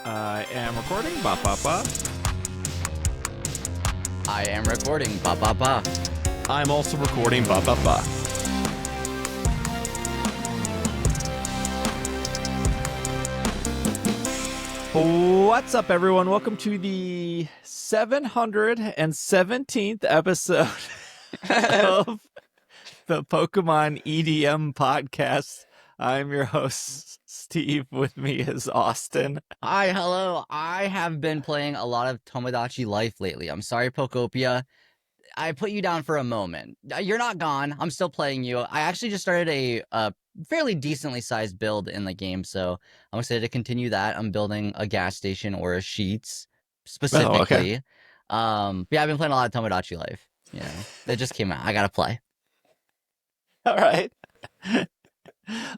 I am recording. Ba ba ba. I am recording. Ba ba ba. I'm also recording. Ba ba ba. What's up, everyone? Welcome to the 717th episode of the Pokemon EDM podcast. I'm your host, Steve. With me is Austin. Hi, hello. I have been playing a lot of Tomodachi Life lately. I'm sorry, Pokopia. I put you down for a moment. You're not gone. I'm still playing you. I actually just started a fairly decently sized build in the game, so I'm excited to continue that. I'm building a gas station or a Sheets specifically. Oh, okay. But yeah, I've been playing a lot of Tomodachi Life. You know, it just came out. I gotta play. All right.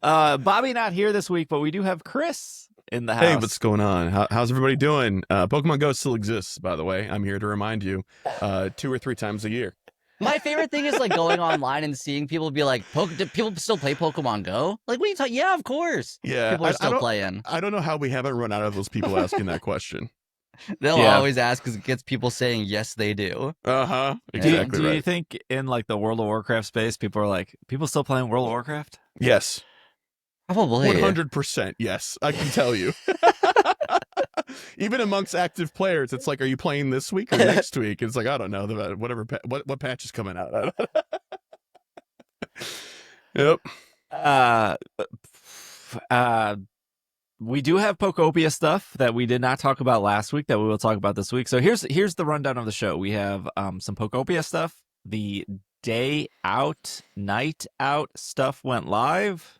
Bobby not here this week, but we do have Chris in the house. Hey, what's going on? How's everybody doing? Pokemon Go still exists, by the way. I'm here to remind you 2 or 3 times a year. My favorite thing is like going online and seeing people be like, do people still play Pokemon Go? Like, what are you talking? Yeah, of course. Yeah, People are still playing. I don't know how we haven't run out of those people asking that question. They'll always ask because it gets people saying, yes, they do. Uh-huh. Do Exactly right. you think in like the World of Warcraft space, people are like, people still playing World of Warcraft? Yes. Probably. 100%. Yes, I can tell you. Even amongst active players, it's like, are you playing this week or next week? It's like, I don't know. Whatever. What patch is coming out? Yep. We do have Pokopia stuff that we did not talk about last week that we will talk about this week. So here's the rundown of the show. We have some Pokopia stuff. The day out, night out stuff went live.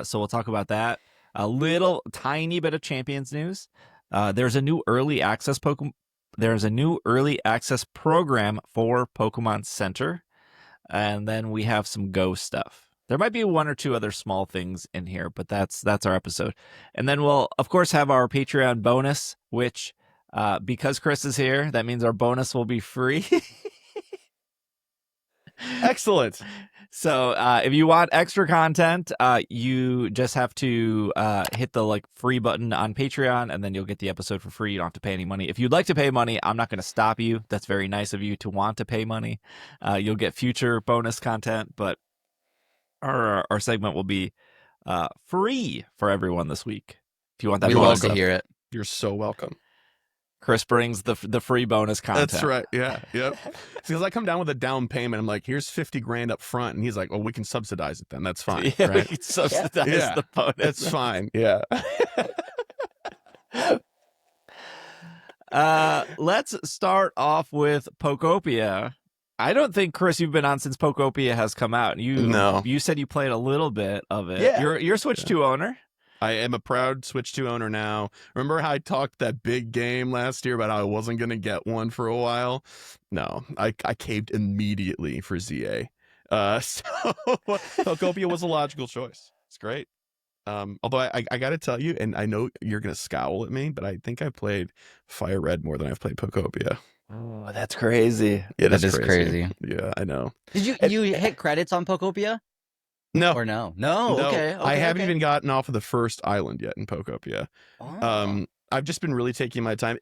So we'll talk about that. A little tiny bit of Champions news. There's a new early access program for Pokémon Center, and then we have some Go stuff. There might be 1 or 2 other small things in here, but that's our episode. And then we'll of course have our Patreon bonus, which because Chris is here, that means our bonus will be free. Excellent. So if you want extra content, you just have to hit the free button on Patreon, and then you'll get the episode for free. You don't have to pay any money. If you'd like to pay money, I'm not going to stop you. That's very nice of you to want to pay money. You'll get future bonus content, but our segment will be free for everyone this week. If you want that, we love to hear it. You're so welcome. Chris brings the free bonus content. That's right. Yeah. Yep. Because I come down with a down payment. I'm like, here's $50,000 up front, and he's like, well, we can subsidize it then. That's fine. Yeah, right? we can subsidize the bonus. That's fine. Yeah. Let's start off with Pokopia. I don't think, Chris, you've been on since Pokopia has come out. You said you played a little bit of it. Yeah. You're a Switch 2 owner. I am a proud Switch 2 owner now. Remember how I talked that big game last year about how I wasn't going to get one for a while? No, I caved immediately for ZA. So Pokopia was a logical choice. It's great. Although I got to tell you, and I know you're going to scowl at me, but I think I played Fire Red more than I've played Pokopia. Oh, that's crazy. Yeah, that is crazy. Yeah, I know. Did you hit credits on Pokopia? No. Or no? Okay. I haven't even gotten off of the first island yet in Pokopia. Oh. I've just been really taking my time.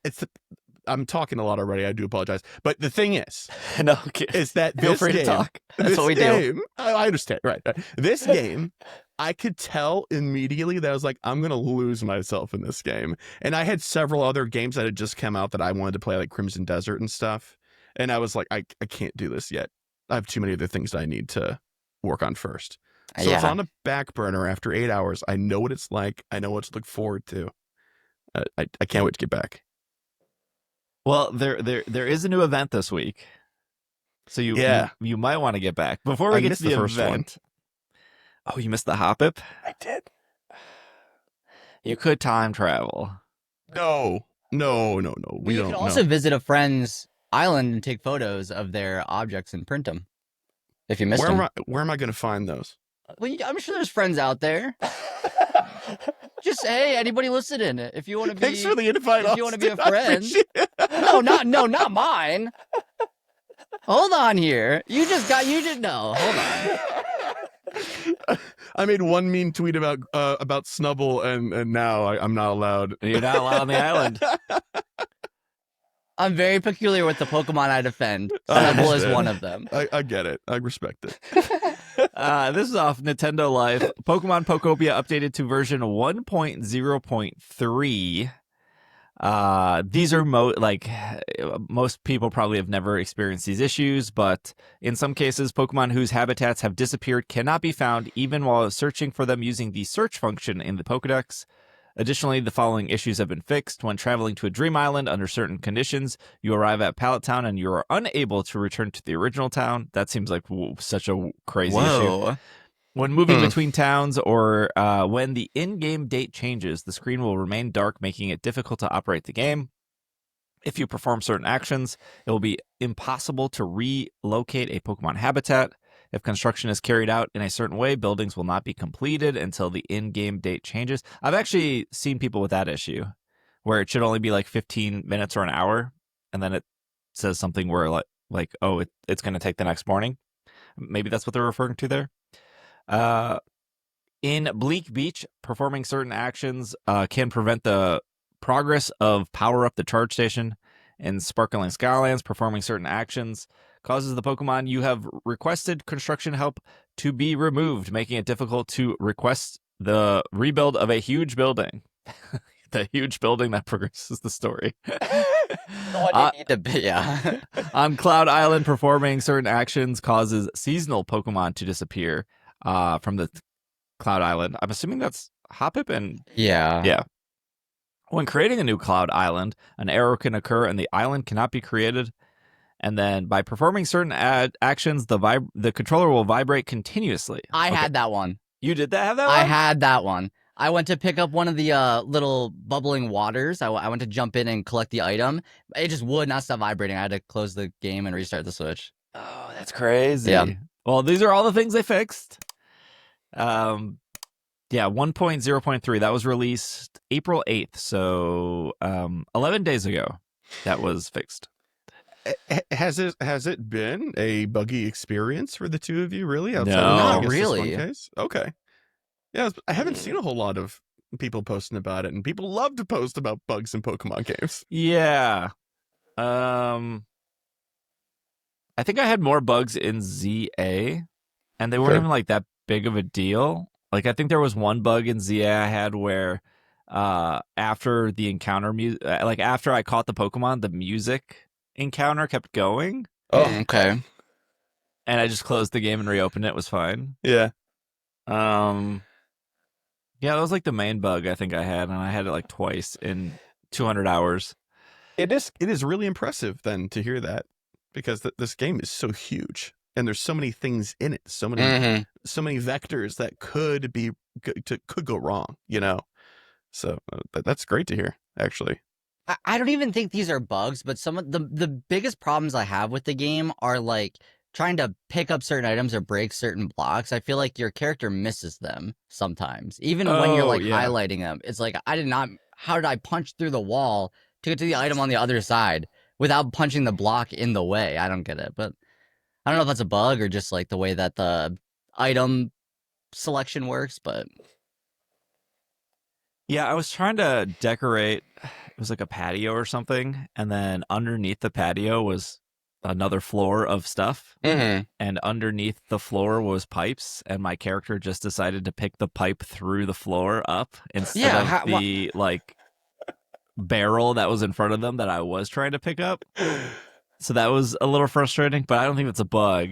I'm talking a lot already. I do apologize. But the thing is that feel this free game, to talk. That's what we do. I understand. Right. This game, I could tell immediately that I was like, I'm going to lose myself in this game. And I had several other games that had just come out that I wanted to play, like Crimson Desert and stuff. And I was like, I can't do this yet. I have too many other things that I need to work on first. So it's on the back burner after 8 hours. I know what it's like. I know what to look forward to. I can't wait to get back. Well, there is a new event this week, so you might want to get back before we get to the first event. Oh, you missed the Hoppip? I did. You could time travel. No. We You don't. can also visit a friend's island and take photos of their objects and print them. If you missed them. Where am I going to find those? Well, I'm sure there's friends out there. Just hey, anybody listening? If you want to be, Thanks for the invite. If you want to be a friend, no, not mine. Hold on here. You just know. Hold on. I made one mean tweet about Snubble, and now I'm not allowed. You're not allowed on the island. I'm very peculiar with the Pokemon I defend. I Snubble is understand. one of them. I get it. I respect it. This is off Nintendo Life. Pokemon Pokopia updated to version 1.0.3. These are most people probably have never experienced these issues, but in some cases, Pokemon whose habitats have disappeared cannot be found even while searching for them using the search function in the Pokedex. Additionally, the following issues have been fixed. When traveling to a Dream Island under certain conditions, you arrive at Pallet Town and you are unable to return to the original town. That seems like such a crazy issue. When moving between towns or when the in-game date changes, the screen will remain dark, making it difficult to operate the game. If you perform certain actions, it will be impossible to relocate a Pokemon habitat. If construction is carried out in a certain way, buildings will not be completed until the in-game date changes. I've actually seen people with that issue, where it should only be like 15 minutes or an hour, and then it says something where it's going to take the next morning. Maybe that's what they're referring to there. In Bleak Beach, performing certain actions can prevent the progress of Power Up the Charge Station. In Sparkling Skylands, performing certain actions causes the Pokemon you have requested construction help to be removed, making it difficult to request the rebuild of a huge building. The huge building that progresses the story. On Cloud Island, performing certain actions causes seasonal Pokemon to disappear from the Cloud Island. I'm assuming that's Hoppip and... Yeah. When creating a new Cloud Island, an error can occur and the island cannot be created. And then by performing certain actions, the controller will vibrate continuously. I had that one. You did have that one? I had that one. I went to pick up one of the little bubbling waters. I went to jump in and collect the item. It just would not stop vibrating. I had to close the game and restart the Switch. Oh, that's crazy. Yeah. Well, these are all the things they fixed. 1.0.3. That was released April 8th. So 11 days ago, that was fixed. Has it been a buggy experience for the two of you? Really? No, not really. Okay. Yeah, I haven't seen a whole lot of people posting about it, and people love to post about bugs in Pokemon games. Yeah. I think I had more bugs in ZA, and they weren't even like that big of a deal. Like, I think there was one bug in ZA I had where after the encounter after I caught the Pokemon, the music encounter kept going. Oh, okay. And I just closed the game and reopened it. It was fine. Yeah. Yeah, that was like the main bug I think I had, and I had it like twice in 200 hours. It is really impressive then to hear that, because this game is so huge and there's so many things in it, so many vectors that could go wrong, you know. So that's great to hear, actually. I don't even think these are bugs, but some of the biggest problems I have with the game are like trying to pick up certain items or break certain blocks. I feel like your character misses them sometimes, even when you're highlighting them. It's like, how did I punch through the wall to get to the item on the other side without punching the block in the way? I don't get it, but I don't know if that's a bug or just like the way that the item selection works, but yeah, I was trying to decorate. It was like a patio or something, and then underneath the patio was another floor of stuff, and underneath the floor was pipes, and my character just decided to pick the pipe through the floor up instead of the barrel that was in front of them that I was trying to pick up. So that was a little frustrating, but I don't think it's a bug.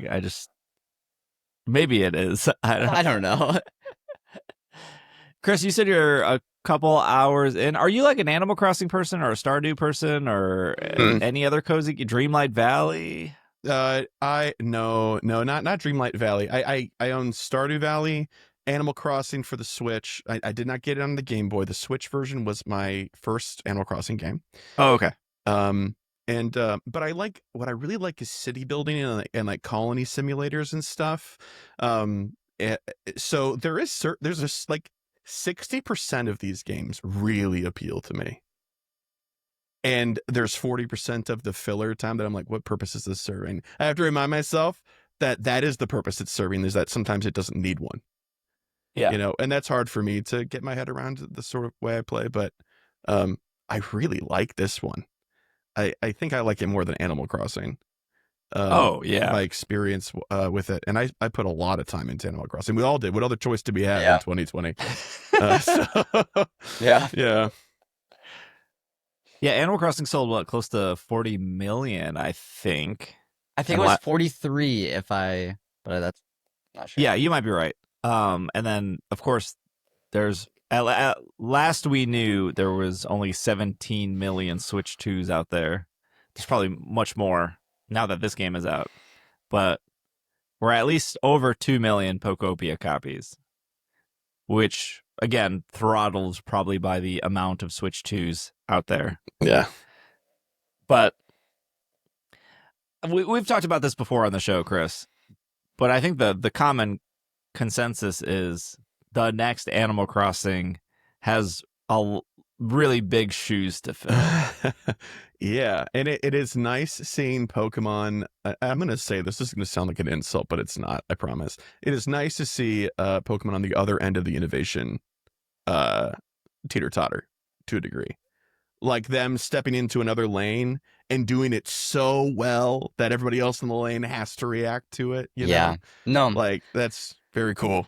Maybe it is. I don't know. Chris, you said you're a couple hours in. Are you like an Animal Crossing person or a Stardew person or any other cozy Dreamlight Valley? No, not Dreamlight Valley. I own Stardew Valley, Animal Crossing for the Switch. I did not get it on the Game Boy. The Switch version was my first Animal Crossing game. Oh, okay. But what I really like is city building and like colony simulators and stuff. So there's like 60% of these games really appeal to me. And there's 40% of the filler time that I'm like, what purpose is this serving? I have to remind myself that is the purpose it's serving, is that sometimes it doesn't need one. Yeah. You know, and that's hard for me to get my head around the sort of way I play, but I really like this one. I think I like it more than Animal Crossing. Oh, yeah. My experience with it, and I put a lot of time into Animal Crossing. We all did. What other choice did we have Yeah. in 2020? Yeah. Yeah. Yeah, Animal Crossing sold what, close to 40 million, I think. I think And it was 43 but that's not sure. Yeah, you might be right. And then of course there's at last we knew there was only 17 million Switch 2s out there. There's probably much more now that this game is out. But we're at least over 2 million Pokopia copies, which again throttles probably by the amount of Switch 2s out there. Yeah. But we've talked about this before on the show, Chris. But I think the common consensus is the next Animal Crossing has really big shoes to fill. Yeah, and it is nice seeing Pokemon. I'm going to say this is going to sound like an insult, but it's not, I promise. It is nice to see Pokemon on the other end of the innovation teeter-totter to a degree. Like them stepping into another lane and doing it so well that everybody else in the lane has to react to it. You know? No, Like, that's very cool.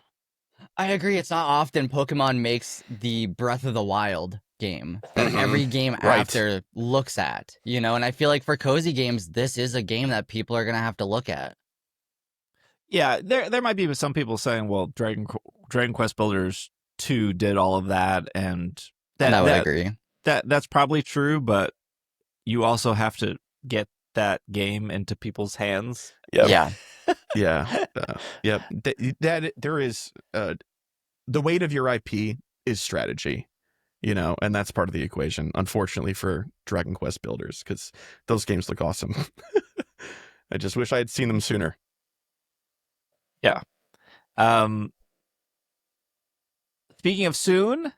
I agree. It's not often Pokemon makes the Breath of the Wild game that every game Right. after looks at, you know, and I feel like for cozy games, this is a game that people are going to have to look at. Yeah, there might be some people saying, well, Dragon Quest Builders 2 did all of that, and I would agree. That's probably true, but you also have to get that game into people's hands. Yep. Yeah. Yeah. Yep. That there is the weight of your IP is strategy, you know, and that's part of the equation, unfortunately, for Dragon Quest Builders, because those games look awesome. I just wish I had seen them sooner. Yeah. Speaking of soon,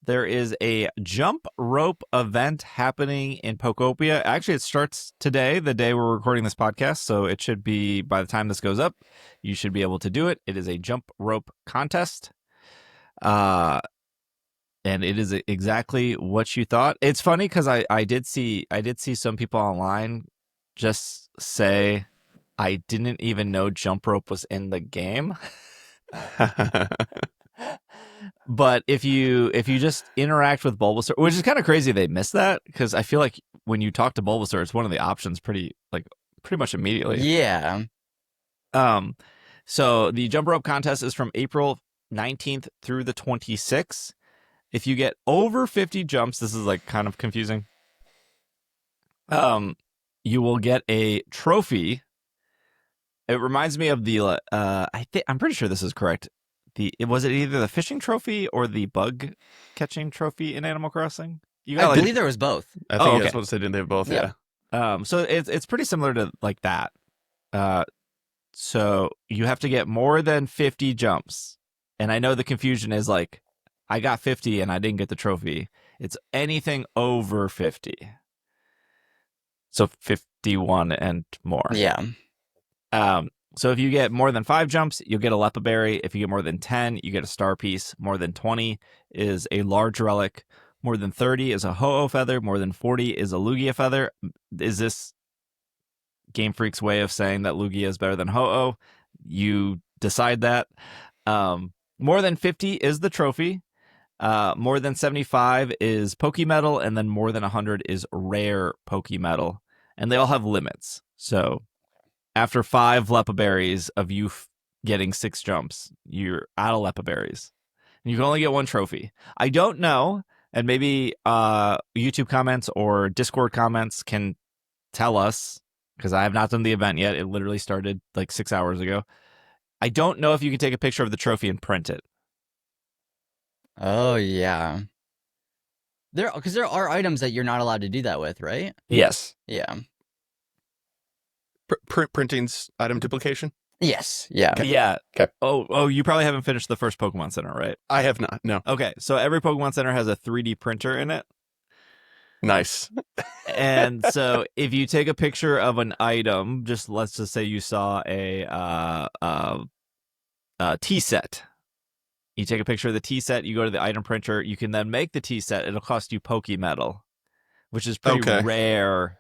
there is a jump rope event happening in Pokopia. Actually, it starts today, the day we're recording this podcast. So it should be, by the time this goes up, you should be able to do it. It is a jump rope contest. And it is exactly what you thought. It's funny because I did see some people online just say, I didn't even know jump rope was in the game. But if you just interact with Bulbasaur, which is kind of crazy they missed that, because I feel like when you talk to Bulbasaur, it's one of the options pretty much immediately. Yeah. So the jump rope contest is from April 19th through the 26th. If you get over 50 jumps, this is like kind of confusing. You will get a trophy. It reminds me of the I'm pretty sure this is correct. Was it either the fishing trophy or the bug catching trophy in Animal Crossing? I believe there was both. I think okay. that's what they did. They have both. Yeah. So it's pretty similar to like that. So you have to get more than 50 jumps. And I know the confusion is like, I got 50 and I didn't get the trophy. It's anything over 50. So 51 and more. Yeah. So if you get more than 5 jumps, you'll get a Lepa Berry. If you get more than 10, you get a Star Piece. More than 20 is a Large Relic. More than 30 is a Ho-Oh Feather. More than 40 is a Lugia Feather. Is this Game Freak's way of saying that Lugia is better than Ho-Oh? You decide that. More than 50 is the trophy. More than 75 is Pokemetal. And then more than 100 is Rare Pokemetal. And they all have limits. So after 5 Lepa Berries of you getting 6 jumps, you're out of Lepa Berries. And you can only get 1 trophy. I don't know, and maybe YouTube comments or Discord comments can tell us, because I have not done the event yet. It literally started like 6 hours ago. I don't know if you can take a picture of the trophy and print it. Oh, yeah. Because there are items that you're not allowed to do that with, right? Yes. Yeah. Printing's item duplication? Yes. Yeah. Okay. Yeah. Okay. Oh, you probably haven't finished the first Pokemon Center, right? I have not. No. Okay, so every Pokemon Center has a 3D printer in it. Nice. And so if you take a picture of an item, let's just say you saw a tea set, You take a picture of the tea set, you go to the item printer, you can then make the tea set. It'll cost you Pokemetal, which is pretty Okay. rare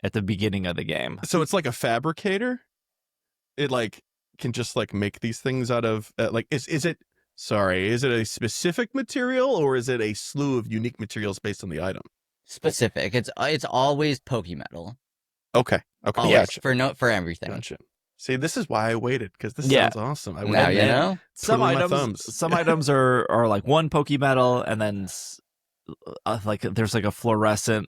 at the beginning of the game. So it's like a fabricator. It like can just like make these things out of like is it a specific material or is it a slew of unique materials based on the item? Specific. It's always Pokemetal. Okay. Always, Gotcha. for everything. Gotcha. See, this is why I waited, because this Yeah. sounds awesome. I Now waited. you know. Some Twiddling my items, thumbs. some items are like one Pokemetal, and then like there's like a fluorescent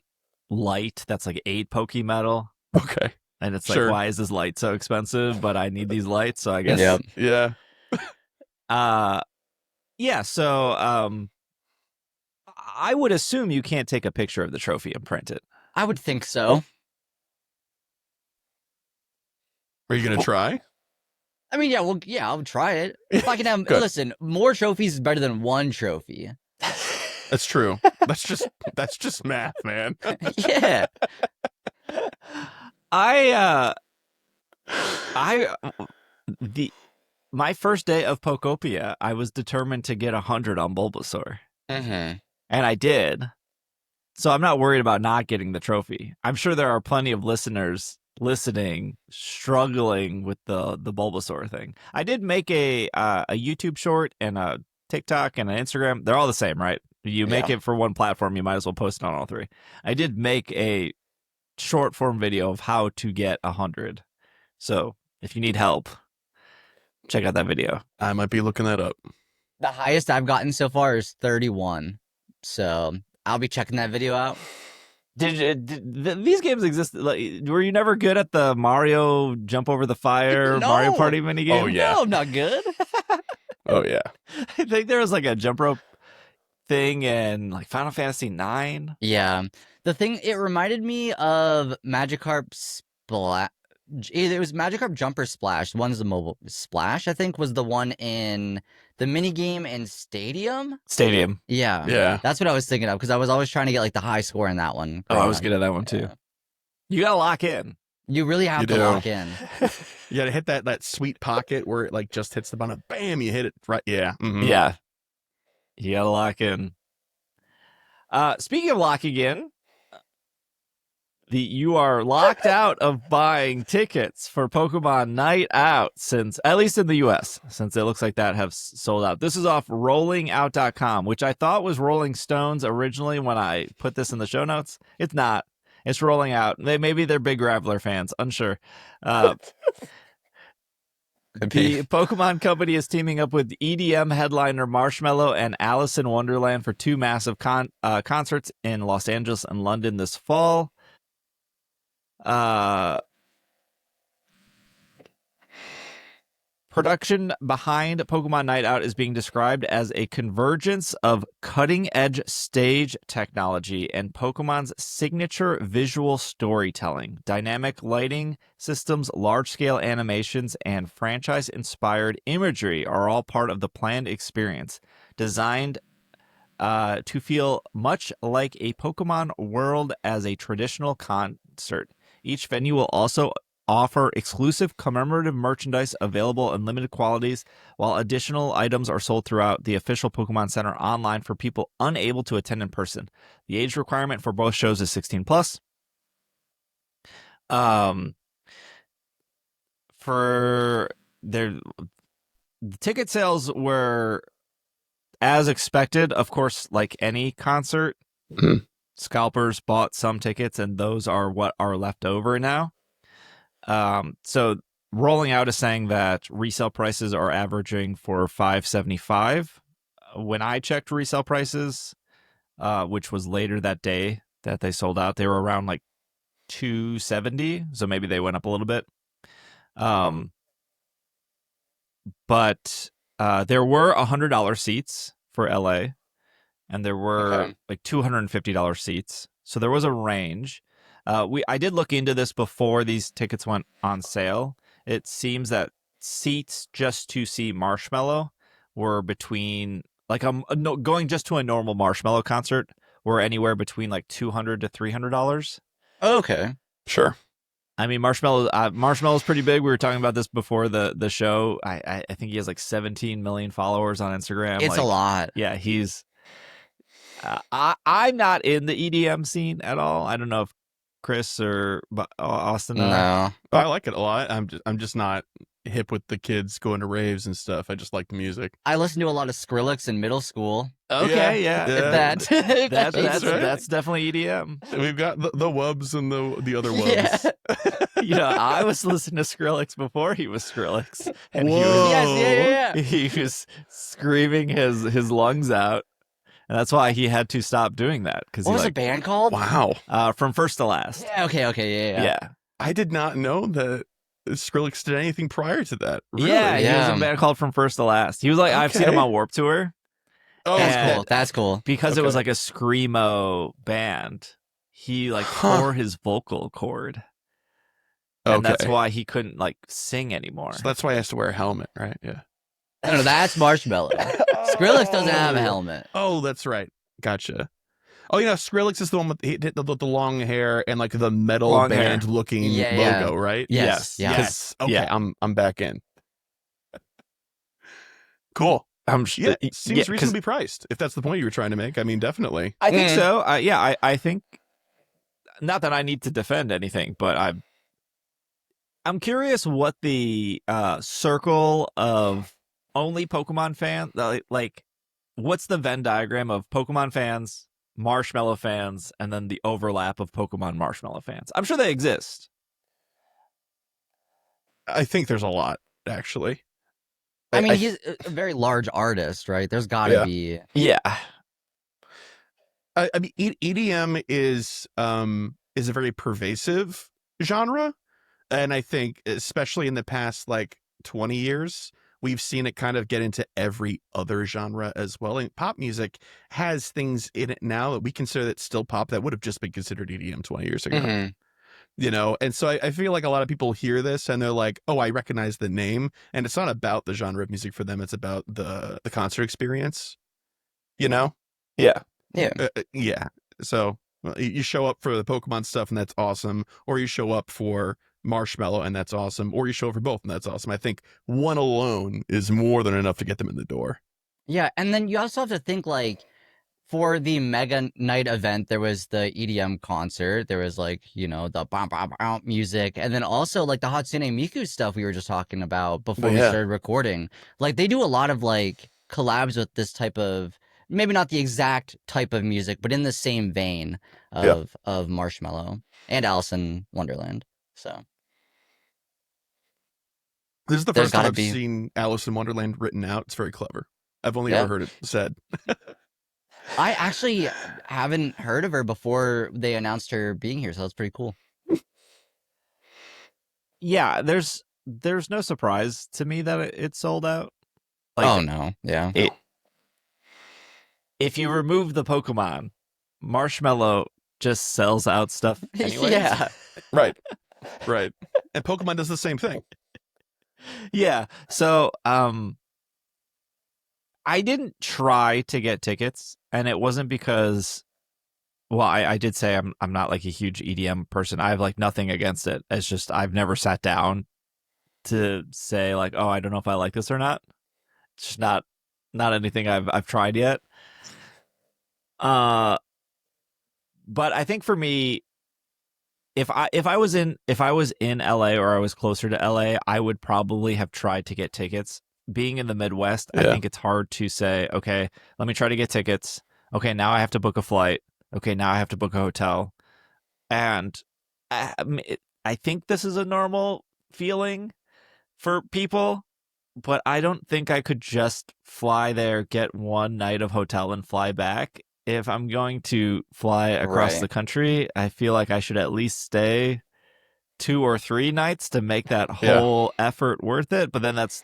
light that's like 8 Pokemetal, Okay. and it's Sure. like, why is this light so expensive? But I need these lights, so I guess. Yep. Yeah. Yeah. So I would assume you can't take a picture of the trophy and print it. I would think so. Are you gonna try? I mean, yeah, I'll try it. If I can have, Good. listen, more trophies is better than one trophy. That's true. That's just math, man. Yeah. My first day of Pokopia, I was determined to get 100 on Bulbasaur, Mm-hmm. and I did. So I'm not worried about not getting the trophy. I'm sure there are plenty of listeners listening struggling with the Bulbasaur thing. I did make a YouTube short and a TikTok and an Instagram. They're all the same, right? You make it for one platform, you might as well post it on all 3. I did make a short form video of how to get 100. So if you need help, check out that video. I might be looking that up. The highest I've gotten so far is 31. So I'll be checking that video out. These games exist? Like, were you never good at the Mario jump over the fire No. Mario Party minigame? Oh, yeah. No, I'm not good. Oh yeah. I think there was like a jump rope thing in like Final Fantasy 9. Yeah. The thing, it reminded me of Magikarp Splash. Either it was Magikarp Jumper Splash. One's the mobile Splash, I think, was the one in the minigame in Stadium. Yeah. Yeah. That's what I was thinking of, because I was always trying to get like the high score in that one. Oh, I was good at that one too. Yeah. You gotta lock in. You really have You to do. lock in. You gotta hit that sweet pocket where it like just hits the button. Bam! You hit it right. Yeah. Mhm. Yeah. You gotta lock in. Speaking of locking in, you are locked out of buying tickets for Pokemon Night Out, since, at least in the US, since it looks like that have sold out. This is off rollingout.com, which I thought was Rolling Stones originally when I put this in the show notes. It's not. It's Rolling Out. Maybe they're big Graveler fans. Unsure. The Pokemon Company is teaming up with EDM headliner Marshmello and Alice in Wonderland for 2 massive concerts in Los Angeles and London this fall. Production behind Pokemon Night Out is being described as a convergence of cutting-edge stage technology and Pokemon's signature visual storytelling. Dynamic lighting systems, large-scale animations, and franchise-inspired imagery are all part of the planned experience, designed to feel much like a Pokemon world as a traditional concert. Each venue will also offer exclusive commemorative merchandise available in limited quantities, while additional items are sold throughout the official Pokemon Center online for people unable to attend in person. The age requirement for both shows is 16 plus. For the ticket sales were as expected, of course, like any concert. Mhm. Scalpers bought some tickets, and those are what are left over now. So Rolling Out is saying that resale prices are averaging for $575. When I checked resale prices, which was later that day that they sold out, they were around like $270. So maybe they went up a little bit. But there were $100 seats for LA, and there were like $250 seats. So there was a range. I did look into this before these tickets went on sale. It seems that seats just to see Marshmello were between like going just to a normal Marshmello concert were anywhere between like $200 to $300. Okay. Sure. I mean, Marshmallow's pretty big. We were talking about this before the show. I think he has like 17 million followers on Instagram. It's like, a lot. Yeah, he's. I'm not in the EDM scene at all. I don't know if Chris or Austin are. No. I like it a lot. I'm just not hip with the kids going to raves and stuff. I just like the music. I listened to a lot of Skrillex in middle school. Okay, yeah. If That's definitely EDM. We've got the Wubs and the other Wubs. Yeah. I was listening to Skrillex before he was Skrillex, and Whoa. Yes, yeah. he was screaming his lungs out, and that's why he had to stop doing that. Because What was the band called? Wow. From first to last. Yeah, okay, yeah. Yeah. I did not know that Skrillex did anything prior to that. Really? Yeah, he was Yeah. in a band called From First to Last. He was like, I've seen him Okay. on Warped Tour. Oh, And- That's cool. Because it Okay. was like a screamo band, he like Huh. tore his vocal cord. And okay. that's why he couldn't like sing anymore. So that's why he has to wear a helmet, right? Yeah. No, that's Marshmallow. Skrillex doesn't have a helmet. Oh, that's right. Gotcha. Oh, Skrillex is the one with the long hair and like the metal Long band hair. looking Yeah, logo, right? Yes. Yes. Okay, Yeah. I'm back in. Cool. Yeah, it seems 'cause reasonably priced. If that's the point you were trying to make, I mean, definitely. I think Mm. so. I think not that I need to defend anything, but I'm curious what the circle of only Pokemon fans like. What's the Venn diagram of Pokemon fans, Marshmallow fans, and then the overlap of Pokemon Marshmallow fans? I'm sure they exist. I think there's a lot, actually. I mean, he's a very large artist, right? There's got to Yeah. be. Yeah. I mean, EDM is a very pervasive genre, and I think especially in the past like 20 years, we've seen it kind of get into every other genre as well. And pop music has things in it now that we consider that still pop that would have just been considered EDM 20 years ago. Mhm. And so I feel like a lot of people hear this and they're like, oh, I recognize the name. And it's not about the genre of music for them. It's about the concert experience, Yeah. Yeah. yeah. So you show up for the Pokemon stuff and that's awesome. Or you show up for Marshmallow and that's awesome. Or you show up for both and that's awesome. I think one alone is more than enough to get them in the door. Yeah, and then you also have to think like for the Mega Night event, there was the EDM concert. There was like, the bam, bam, bam music. And then also like the Hatsune Miku stuff we were just talking about before we Yeah. started recording. Like they do a lot of like collabs with this type of, maybe not the exact type of music, but in the same vein of Marshmallow and Alice in Wonderland. So This is the There's first time gotta I've be- seen Alice in Wonderland written out. It's very clever. I've only Yeah. ever heard it said. I actually haven't heard of her before they announced her being here. So that's pretty cool. Yeah, there's no surprise to me that it sold out. Like, Oh, no. Yeah. if you remove the Pokemon, Marshmallow just sells out stuff anyways. Yeah. Right. Right. And Pokemon does the same thing. Yeah. So, I didn't try to get tickets, and it wasn't because, well, I did say I'm not like a huge EDM person. I have like nothing against it. It's just I've never sat down to say like, oh, I don't know if I like this or not. It's just not anything I've tried yet. But I think for me, if I was in LA or I was closer to LA, I would probably have tried to get tickets. Being in the Midwest, I Yeah. think it's hard to say, okay, let me try to get tickets. Okay, now I have to book a flight. Okay, now I have to book a hotel. And I think this is a normal feeling for people, but I don't think I could just fly there, get one night of hotel and fly back. If I'm going to fly across Right. the country, I feel like I should at least stay 2 or 3 nights to make that Yeah. whole effort worth it. But then that's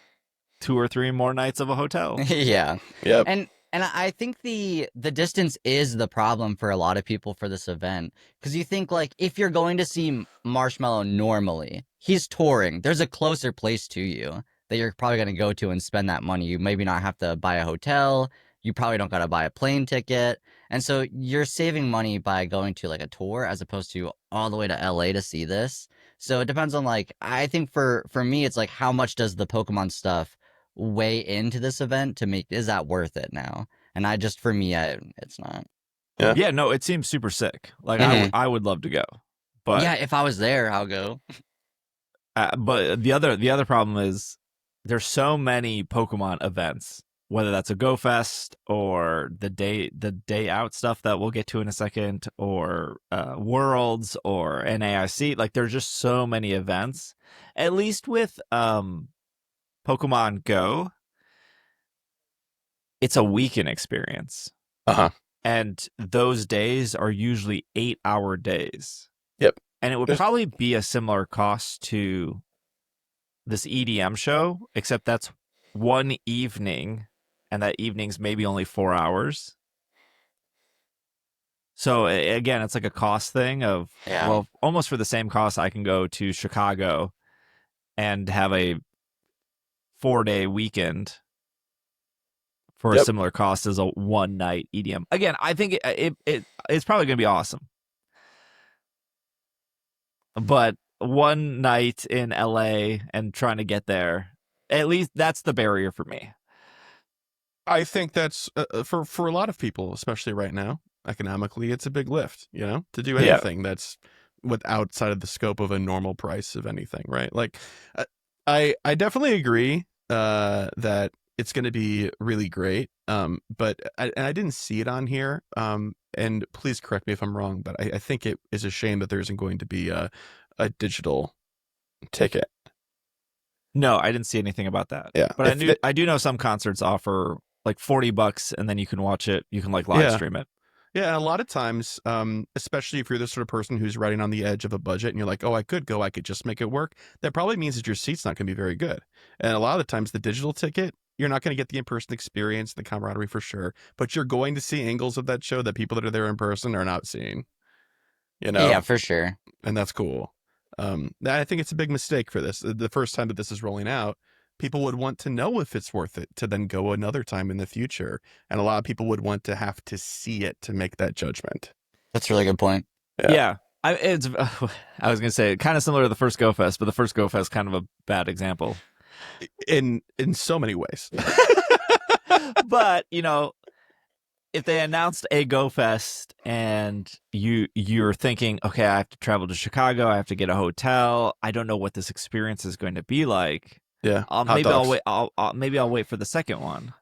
2 or 3 more nights of a hotel. Yeah. Yep. And I think the distance is the problem for a lot of people for this event. Because you think like if you're going to see Marshmallow normally, he's touring. There's a closer place to you that you're probably going to go to and spend that money. You maybe not have to buy a hotel. You probably don't got to buy a plane ticket. And so you're saving money by going to like a tour as opposed to all the way to LA to see this. So it depends on like I think for me it's like how much does the Pokemon stuff weigh into this event to make is that worth it now? And I just for me it's not. Yeah, no, it seems super sick. Like Mhm. I would love to go, but Yeah, if I was there, I'll go. but the other problem is there's so many Pokemon events, whether that's a Go Fest or the day out stuff that we'll get to in a second, or Worlds or NAIC. Like there's just so many events. At least with Pokemon Go, it's a weekend experience. And those days are usually 8-hour days. Yep. And it would probably be a similar cost to this EDM show, except that's one evening, and that evening's maybe only 4 hours. So again, it's like a cost thing of, well, almost for the same cost, I can go to Chicago and have a 4-day weekend for a similar cost as a one night EDM. Again, I think it's probably going to be awesome. But one night in LA and trying to get there, at least that's the barrier for me. I think that's for a lot of people, especially right now, economically, it's a big lift, to do anything that's outside of the scope of a normal price of anything, right? Like, I definitely agree that it's going to be really great. But I didn't see it on here. And please correct me if I'm wrong, but I think it is a shame that there isn't going to be a digital ticket. No, I didn't see anything about that. Yeah, but I do know some concerts offer like $40 and then you can watch it. You can like live stream it. Yeah, and a lot of times, especially if you're the sort of person who's riding on the edge of a budget and you're like, oh, I could go, I could just make it work. That probably means that your seat's not going to be very good. And a lot of the times the digital ticket, you're not going to get the in-person experience, the camaraderie for sure, but you're going to see angles of that show that people that are there in person are not seeing, Yeah, for sure. And that's cool. I think it's a big mistake for this. The first time that this is rolling out, people would want to know if it's worth it to then go another time in the future. And a lot of people would want to have to see it to make that judgment. That's a really good point. Yeah. I was going to say kind of similar to the first Go Fest, but the first Go Fest kind of a bad example. In so many ways. But, if they announced a Go Fest and you're thinking, okay, I have to travel to Chicago, I have to get a hotel, I don't know what this experience is going to be like. Yeah, maybe I'll wait. Maybe I'll wait for the second one.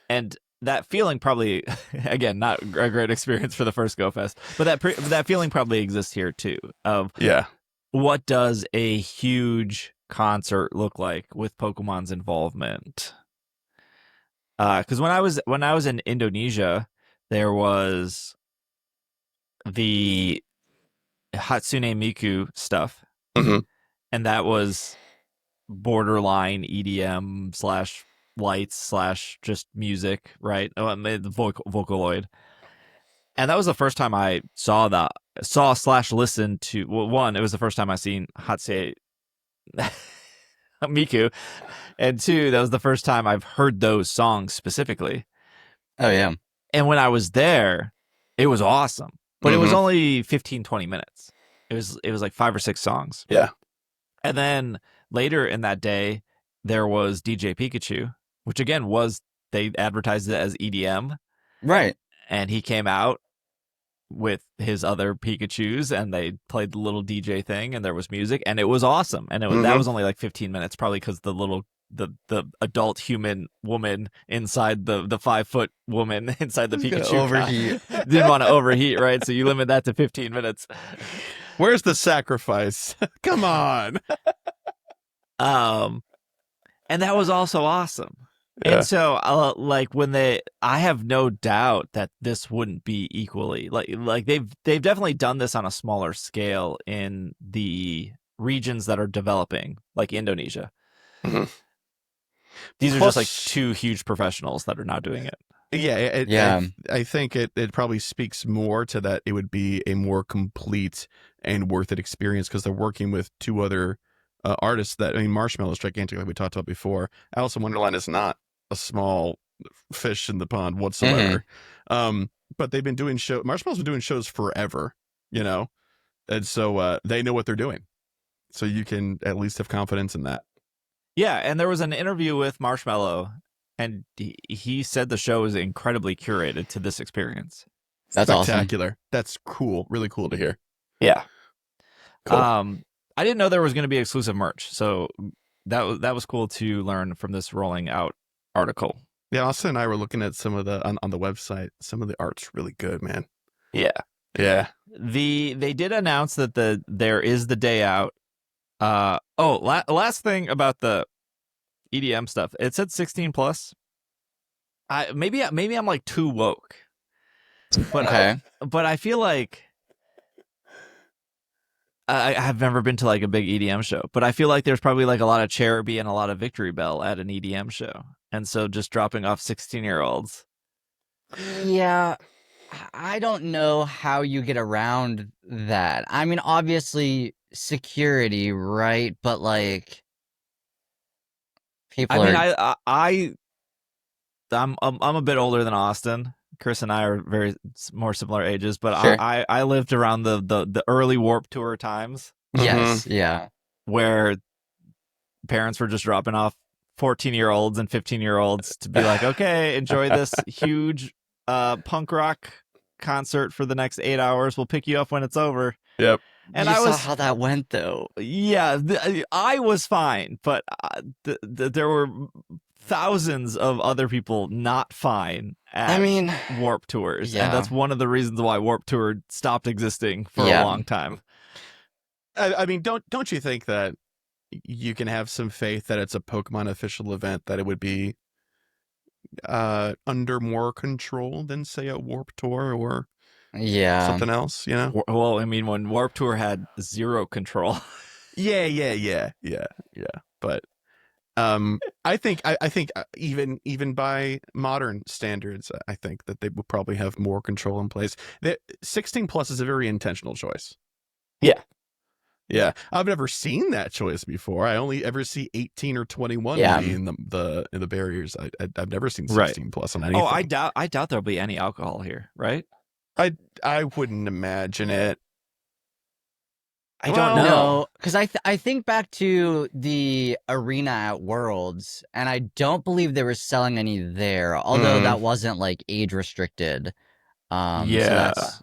And that feeling probably, again, not a great experience for the first Go Fest, but that feeling probably exists here too. Of what does a huge concert look like with Pokemon's involvement? Because when I was in Indonesia, there was the Hatsune Miku stuff, and that was borderline EDM / lights / just music, right? The Vocaloid, and that was the first time I saw / listened to. Well, one, it was the first time I seen Hatsune Miku, and two, that was the first time I've heard those songs specifically. Oh yeah. And when I was there, it was awesome, but it was only 15-20 minutes. It was like 5 or 6 songs. Yeah. And then later in that day, there was DJ Pikachu, which again they advertised it as EDM. Right. And he came out with his other Pikachus and they played the little DJ thing and there was music and it was awesome. And that was only like 15 minutes, probably because the adult human woman inside the 5-foot woman inside the Pikachu overheat. Didn't want to overheat, right? So you limit that to 15 minutes. Where's the sacrifice? Come on. And that was also awesome. Yeah. And so, I have no doubt that this wouldn't be equally like they've definitely done this on a smaller scale in the regions that are developing, like Indonesia. These are just like 2 huge professionals that are now doing it. Yeah, I think it probably speaks more to that. It would be a more complete and worth it experience because they're working with 2 other artists Marshmallow's gigantic, like we talked about before. Alice in Wonderland is not a small fish in the pond whatsoever. But they've been doing Marshmallow's been doing shows forever, and so they know what they're doing. So you can at least have confidence in that. Yeah, and there was an interview with Marshmallow, and he said the show is incredibly curated to this experience. That's awesome. Spectacular. That's cool. Really cool to hear. Yeah. Cool. I didn't know there was going to be exclusive merch, so that was cool to learn from this rolling out article. Yeah, Austin and I were looking at some of the on the website. Some of the art's really good, man. Yeah. Yeah. They did announce that there is the day out. Last thing about the EDM stuff. It said 16 plus. Maybe I'm like too woke. But Okay. but I feel like I have never been to like a big EDM show, but I feel like there's probably like a lot of Cherubi and a lot of Victory Bell at an EDM show. And so just dropping off 16-year-olds. Yeah, I don't know how you get around that. I mean, obviously security, right? But like, people are. I'm a bit older than Austin. Chris and I are very more similar ages, but Sure. I lived around the early Warp Tour times Yes, yeah. where parents were just dropping off 14-year-olds and 15-year-olds to be like, okay, enjoy this huge punk rock concert for the next 8 hours. We'll pick you up when it's over. Yep. And You I saw was how that went, though. Yeah, I was fine, but there were thousands of other people not fine at Warp Tours, yeah. and that's one of the reasons why Warp Tour stopped existing for Yeah. a long time. I mean, don't you think that you can have some faith that it's a Pokemon official event, that it would be under more control than, say, a Warp Tour or Yeah. something else, you know? Well, I mean, when Warp Tour had zero control. Yeah. But I think even by modern standards, I think that they would probably have more control in place. 16 plus is a very intentional choice. Yeah, I've never seen that choice before. I only ever see 18 or 21 in the barriers. I've never seen 16 plus on anything. Oh, I doubt there'll be any alcohol here, right? I wouldn't imagine it. I don't know. Because I think back to the arena at Worlds, and I don't believe they were selling any there, although that wasn't like age restricted. So that's,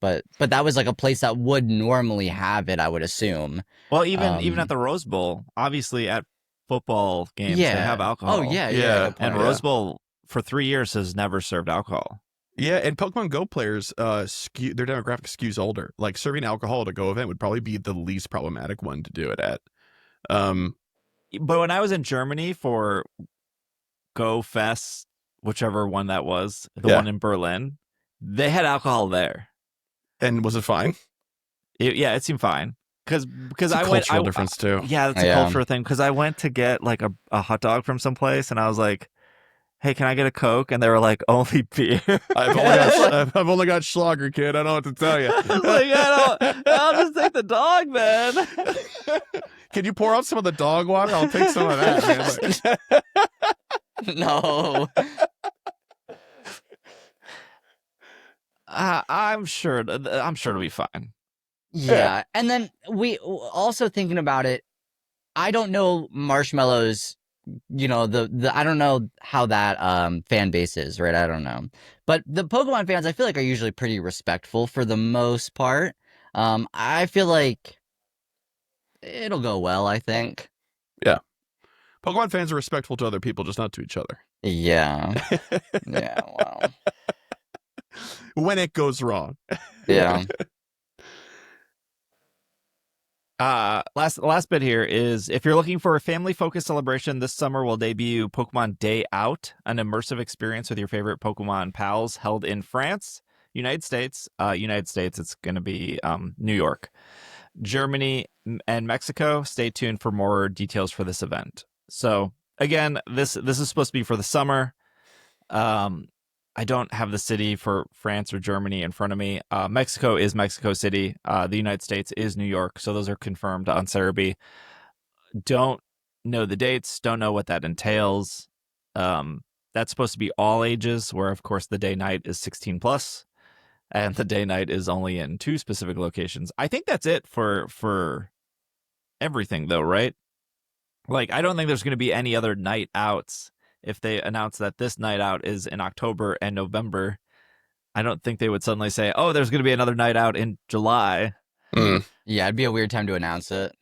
but that was like a place that would normally have it, I would assume. Well, even at the Rose Bowl, obviously at football games, they have alcohol. Oh yeah. And Rose Bowl for 3 years has never served alcohol. Yeah, and Pokemon Go players, their demographic skews older. Like serving alcohol at a Go event would probably be the least problematic one to do it at. But when I was in Germany for Go Fest, whichever one that was, the one in Berlin, they had alcohol there. And was it fine? It seemed fine. Because I went. Cultural difference too. Yeah, that's a cultural thing. Because I went to get like a hot dog from someplace, and I was like, hey, can I get a Coke? And they were like, only beer. I've only got Schlager, kid. I don't know what to tell you. I was like, I'll just take the dog, man. Can you pour out some of the dog water? I'll take some of that, man. No. I'm sure it'll be fine. Yeah. And then we also thinking about it, I don't know Marshmallow's, I don't know how that fan base is, right? I don't know. But the Pokemon fans, I feel like, are usually pretty respectful for the most part. I feel like it'll go well, I think. Yeah. Pokemon fans are respectful to other people, just not to each other. Yeah. Yeah, wow. When it goes wrong. Yeah. Last bit here is, if you're looking for a family-focused celebration, this summer will debut Pokemon Day Out, an immersive experience with your favorite Pokemon pals, held in France, United States, it's going to be New York, Germany, and Mexico. Stay tuned for more details for this event. So again, this is supposed to be for the summer. I don't have the city for France or Germany in front of me. Mexico is Mexico City. The United States is New York. So those are confirmed on Cerebi. Don't know the dates. Don't know what that entails. That's supposed to be all ages, where, of course, the day night is 16 plus. And the day night is only in 2 specific locations. I think that's it for everything, though, right? Like, I don't think there's going to be any other night outs. If they announce that this night out is in October and November, I don't think they would suddenly say, oh, there's going to be another night out in July. Yeah, it'd be a weird time to announce it.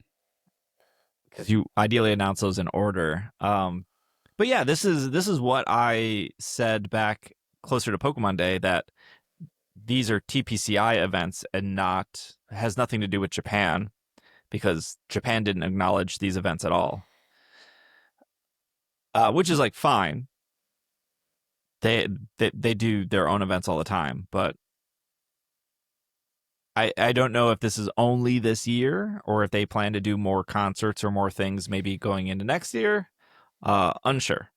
Because you ideally announce those in order. But yeah, this is what I said back closer to Pokemon Day, that these are TPCI events and has nothing to do with Japan, because Japan didn't acknowledge these events at all. Which is like fine. They do their own events all the time, but I don't know if this is only this year or if they plan to do more concerts or more things maybe going into next year. Unsure.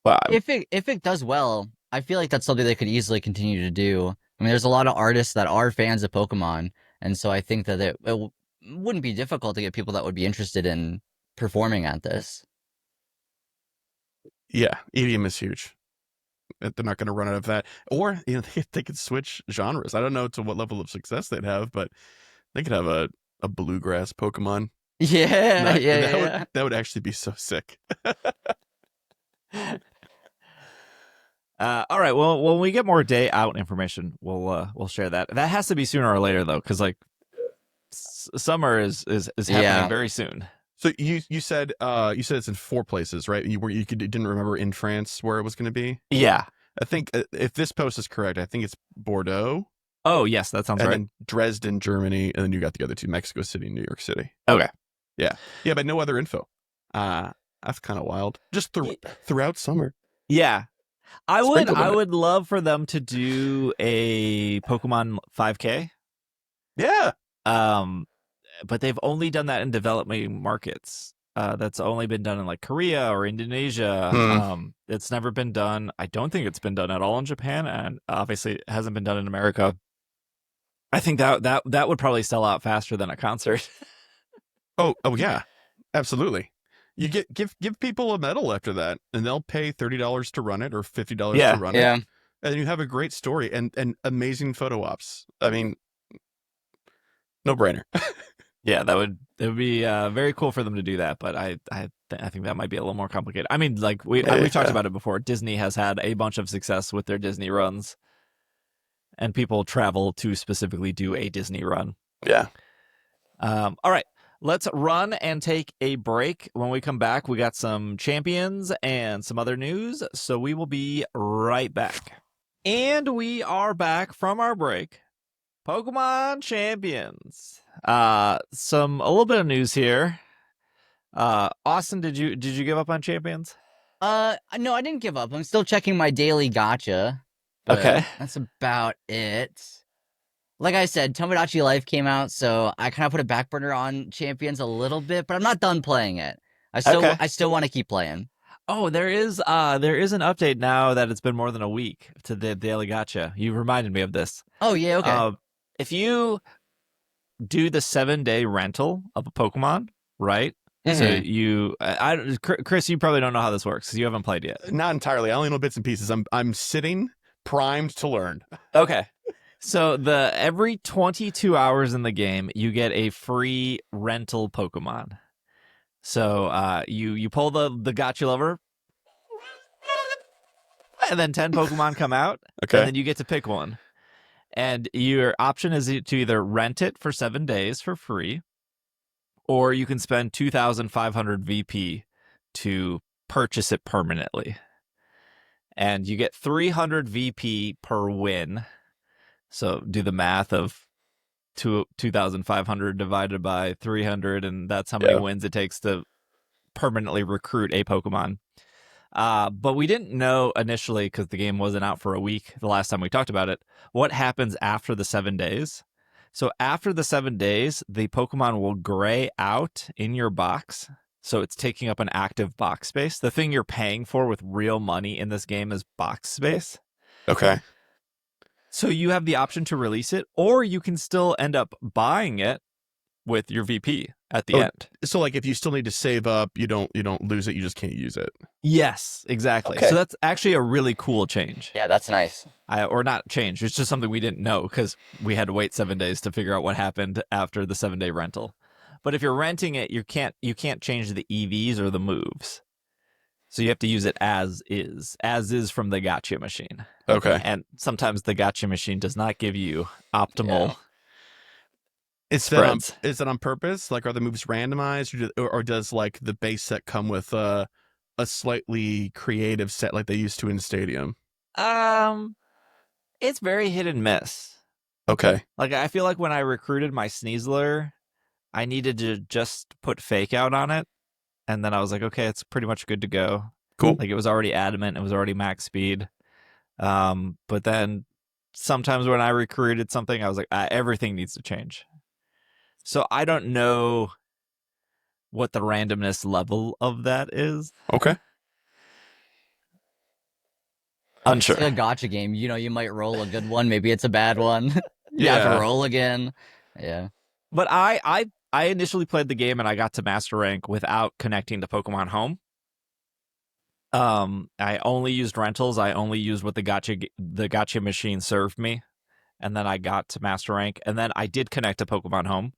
But If it does well, I feel like that's something they could easily continue to do. I mean, there's a lot of artists that are fans of Pokemon, and so I think that it wouldn't be difficult to get people that would be interested in performing at this. Yeah, EDM is huge. They're not going to run out of that. Or, they could switch genres. I don't know to what level of success they'd have, but they could have a bluegrass Pokemon. Yeah, That would actually be so sick. All right. Well, when we get more day out information, we'll share that. That has to be sooner or later, though, because like summer is happening very soon. So you said it's in 4 places, right? You didn't remember in France where it was going to be? Yeah. I think if this post is correct, I think it's Bordeaux. Oh, yes, that sounds and right. Then Dresden, Germany, and then you got the other 2, Mexico City, New York City. Okay. Yeah, but no other info. That's kind of wild. Just throughout summer. Yeah. I would love for them to do a Pokemon 5K. Yeah. But they've only done that in developing markets. That's only been done in like Korea or Indonesia. It's never been done. I don't think it's been done at all in Japan, and obviously it hasn't been done in America. I think that would probably sell out faster than a concert. Oh yeah, absolutely. You give people a medal after that, and they'll pay $30 to run it or $50 to run it. Yeah, and you have a great story and amazing photo ops. I mean, no brainer. Yeah, it would be very cool for them to do that, but I think that might be a little more complicated. I mean, like we've talked about it before. Disney has had a bunch of success with their Disney runs, and people travel to specifically do a Disney run. Yeah. All right, let's run and take a break. When we come back, we got some champions and some other news, so we will be right back. And we are back from our break. Pokemon Champions. A little bit of news here. Austin, did you give up on Champions? No, I didn't give up. I'm still checking my daily gacha. Okay. That's about it. Like I said, Tomodachi Life came out, so I kind of put a back burner on Champions a little bit, but I'm not done playing it. I still want to keep playing. Oh, there is an update now that it's been more than a week to the daily gacha. You reminded me of this. Oh yeah, okay. If you do the 7-day rental of a Pokemon, right? Mm-hmm. So Chris, you probably don't know how this works because you haven't played yet. Not entirely. I only know bits and pieces. I'm sitting primed to learn. Okay. So every 22 hours in the game, you get a free rental Pokemon. So you pull the gacha lever, and then 10 Pokemon come out. Okay. And then you get to pick one. And your option is to either rent it for 7 days for free, or you can spend 2,500 VP to purchase it permanently. And you get 300 VP per win. So do the math of 2,500 divided by 300, and that's how many wins it takes to permanently recruit a Pokemon. But we didn't know initially, because the game wasn't out for a week the last time we talked about it, what happens after the 7 days. So after the 7 days, the Pokemon will gray out in your box. So it's taking up an active box space. The thing you're paying for with real money in this game is box space. Okay. So you have the option to release it, or you can still end up buying it with your VP at the Oh, end. So like if you still need to save up, you don't lose it, you just can't use it. Yes, exactly. Okay. So that's actually a really cool change. Yeah, that's nice. Or not change. It's just something we didn't know because we had to wait 7 days to figure out what happened after the 7-day rental. But if you're renting it, you can't change the EVs or the moves. So you have to use it as is from the gotcha machine. Okay. And sometimes the gotcha machine does not give you optimal Is spreads. that on purpose? Like, are the moves randomized, or does like the base set come with a slightly creative set like they used to in Stadium? It's very hit and miss. Okay. Like I feel like when I recruited my Sneasler, I needed to just put fake out on it, and then I was like, okay, it's pretty much good to go. Cool. Like it was already adamant, it was already max speed. But then sometimes when I recruited something, I was like, everything needs to change. So I don't know what the randomness level of that is. Okay. Unsure. It's like a gotcha game. You know, you might roll a good one, maybe it's a bad one. You have Yeah. to roll again. Yeah. But I initially played the game and I got to Master Rank without connecting to Pokemon Home. I only used rentals. I only used what the gotcha machine served me, and then I got to Master Rank, and then I did connect to Pokemon Home,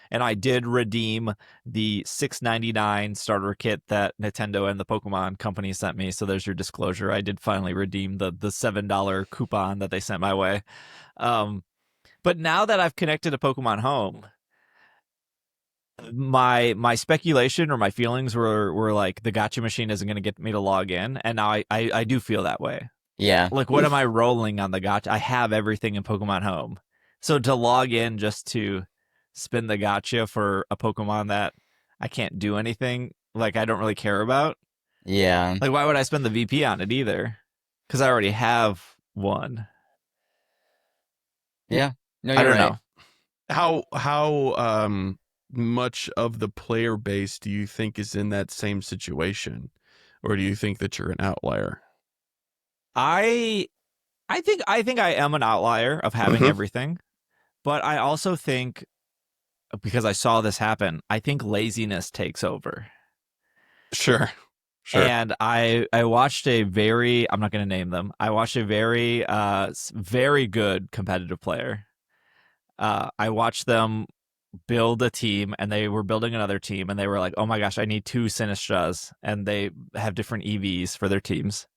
and I did redeem the $6.99 starter kit that Nintendo and the Pokemon Company sent me. So there's your disclosure. I did finally redeem the $7 coupon that they sent my way. But now that I've connected to Pokemon Home, my speculation or my feelings were like the gotcha machine isn't going to get me to log in, and now I do feel that way. Yeah. Like, what am I rolling on the gotcha? I have everything in Pokemon Home, so to log in just to spin the gotcha for a Pokemon that I can't do anything, like I don't really care about. Yeah. Like, why would I spend the VP on it either? Because I already have one. Yeah. No, I you're don't right. know. How much of the player base do you think is in that same situation, or do you think that you're an outlier? I think I am an outlier of having Mhm. everything, but I also think, because I saw this happen, I think laziness takes over. Sure. And I watched a very, I'm not going to name them. I watched a very very good competitive player. I watched them build a team, and they were building another team, and they were like, oh my gosh, I need 2 Sinistras, and they have different EVs for their teams.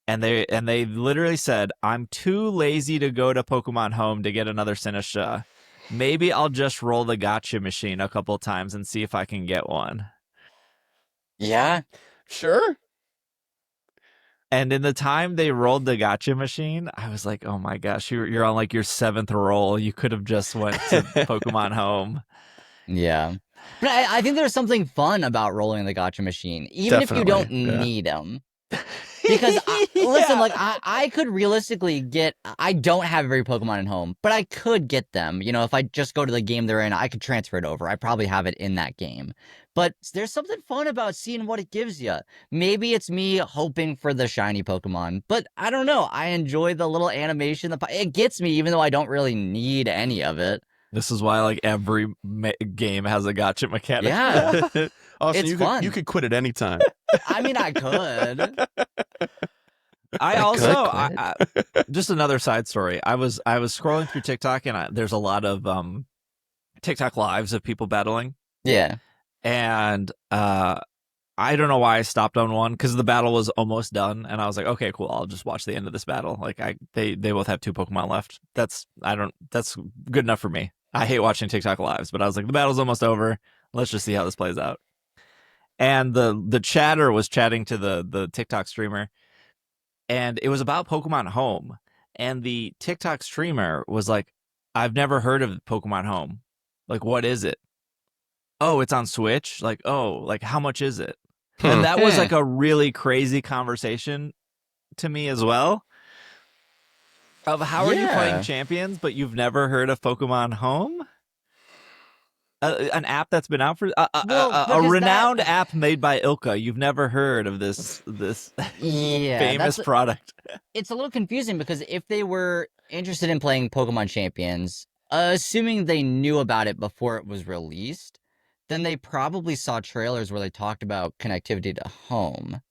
And they literally said, I'm too lazy to go to Pokemon Home to get another Sinistra. Maybe I'll just roll the gotcha machine a couple times and see if I can get one. Yeah. Sure. And in the time they rolled the gotcha machine, I was like, oh my gosh, you're on like your 7th roll. You could have just went to Pokemon Home. Yeah. But I think there's something fun about rolling the gotcha machine, even if you don't Definitely, yeah. need them. Because, listen, like, I could realistically get, I don't have every Pokemon at home, but I could get them. You know, if I just go to the game they're in, I could transfer it over. I probably have it in that game. But there's something fun about seeing what it gives you. Maybe it's me hoping for the shiny Pokemon, but I don't know. I enjoy the little animation. It gets me, even though I don't really need any of it. This is why like every game has a gotcha mechanic. Yeah. Austin, It's fun. you could quit at any time. I mean, I could. I I also could just another side story. I was scrolling through TikTok, and there's a lot of TikTok lives of people battling. Yeah. And I don't know why I stopped on one, because the battle was almost done, and I was like, okay, cool, I'll just watch the end of this battle. Like they both have 2 Pokemon left. That's good enough for me. I hate watching TikTok lives, but I was like, the battle's almost over. Let's just see how this plays out. And the chatter was chatting to the TikTok streamer, and it was about Pokemon Home. And the TikTok streamer was like, I've never heard of Pokemon Home. Like, what is it? Oh, it's on Switch? Like, oh, like how much is it? And that was like a really crazy conversation to me as well. Of how are you playing Champions, but you've never heard of Pokemon Home? An app that's been out for a renowned app made by Ilka. You've never heard of this Yeah, famous product. it's a little confusing, because if they were interested in playing Pokemon Champions, Assuming they knew about it before it was released, then they probably saw trailers where they talked about connectivity to home.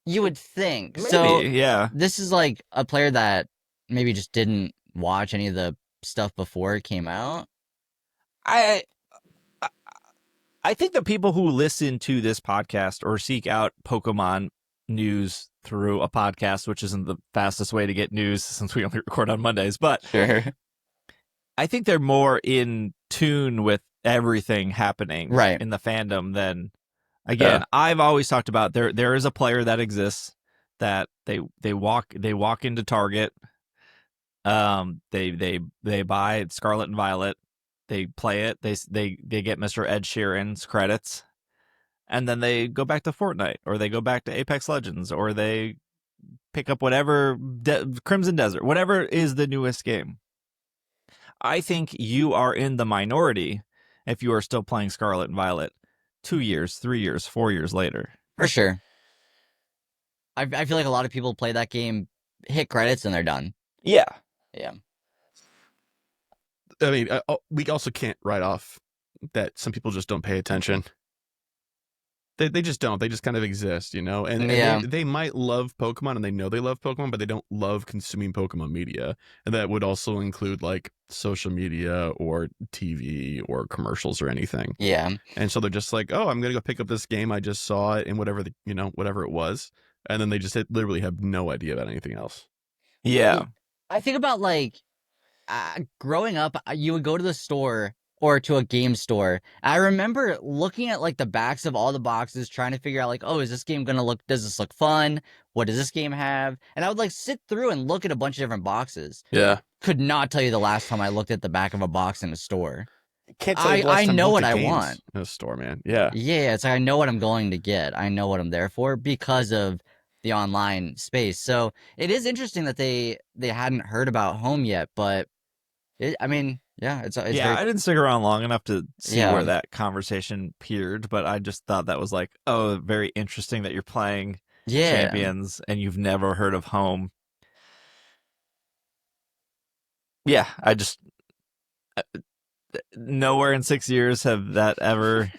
You would think. Maybe, So yeah. this is like a player that maybe just didn't watch any of the stuff before it came out. I think the people who listen to this podcast or seek out Pokemon news through a podcast, which isn't the fastest way to get news since we only record on Mondays, but Sure. I think they're more in tune with everything happening Right. in the fandom than, again, I've always talked about there is a player that exists that they walk into Target, they buy Scarlet and Violet, they play it, they get Mr. Ed Sheeran's credits, and then they go back to Fortnite, or they go back to Apex Legends, or they pick up whatever Crimson Desert, whatever is the newest game. I think you are in the minority if you are still playing Scarlet and Violet 2 years, 3 years, 4 years later. For sure. I feel like a lot of people play that game, hit credits, and they're done. Yeah. Yeah. I mean, we also can't write off that some people just don't pay attention. They just don't. They just kind of exist, you know? And Yeah. they might love Pokemon, and they know they love Pokemon, but they don't love consuming Pokemon media. And that would also include, like, social media or TV or commercials or anything. Yeah. And so they're just like, oh, I'm going to go pick up this game. I just saw it in whatever it was. And then they just literally have no idea about anything else. Yeah. I think about, like, growing up, you would go to the store or to a game store. I remember looking at, like, the backs of all the boxes, trying to figure out, like, oh, is this game gonna does this look fun? What does this game have? And I would, like, sit through and look at a bunch of different boxes. Yeah. Could not tell you the last time I looked at the back of a box in a store. Can't tell you the last I time know what I want. In a store, man. Yeah. Yeah, it's like I know what I'm going to get. I know what I'm there for because of the online space. So it is interesting that they hadn't heard about home yet, but I mean, yeah, it's yeah, very, I didn't stick around long enough to see Yeah. where that conversation peered, but I just thought that was like, oh, very interesting that you're playing yeah. Champions and you've never heard of home. Yeah, I just nowhere in 6 years have that ever.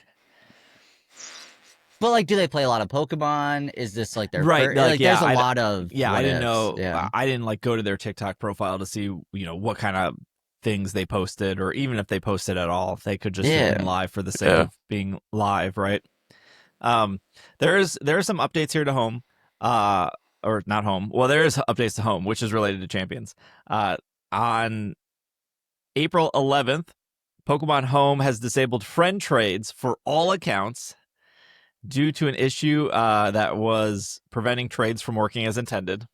But like, do they play a lot of Pokemon? Is this like their Right, like, yeah, there's a lot of I didn't what-ifs. know. Yeah. I didn't like go to their TikTok profile to see, what kind of things they posted, or even if they posted at all, if they could just Yeah. be live for the sake of being live, right? There are some updates here to home, or not home. Well, there is updates to home, which is related to Champions. On April 11th, Pokemon Home has disabled friend trades for all accounts due to an issue that was preventing trades from working as intended.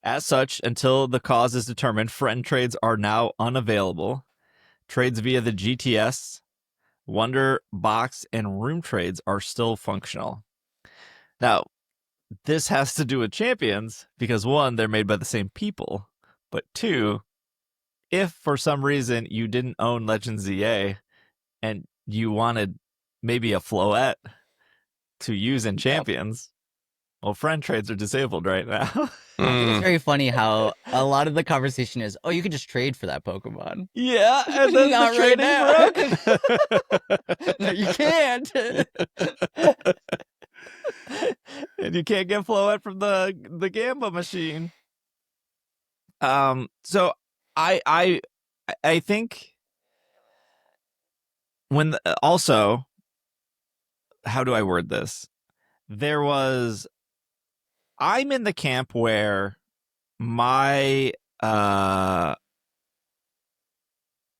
As such, until the cause is determined, friend trades are now unavailable. Trades via the GTS, Wonder Box, and Room trades are still functional. Now, this has to do with Champions because, one, they're made by the same people, but two, if for some reason you didn't own Legends ZA and you wanted maybe a Floette to use in Champions, well, friend trades are disabled right now. It's very funny how a lot of the conversation is, oh, you could just trade for that Pokemon. Yeah, and then Not the right trading broke. now. No, you can't. And you can't get Floette from the Gamba machine. So I think when also, how do I word this? I'm in the camp where my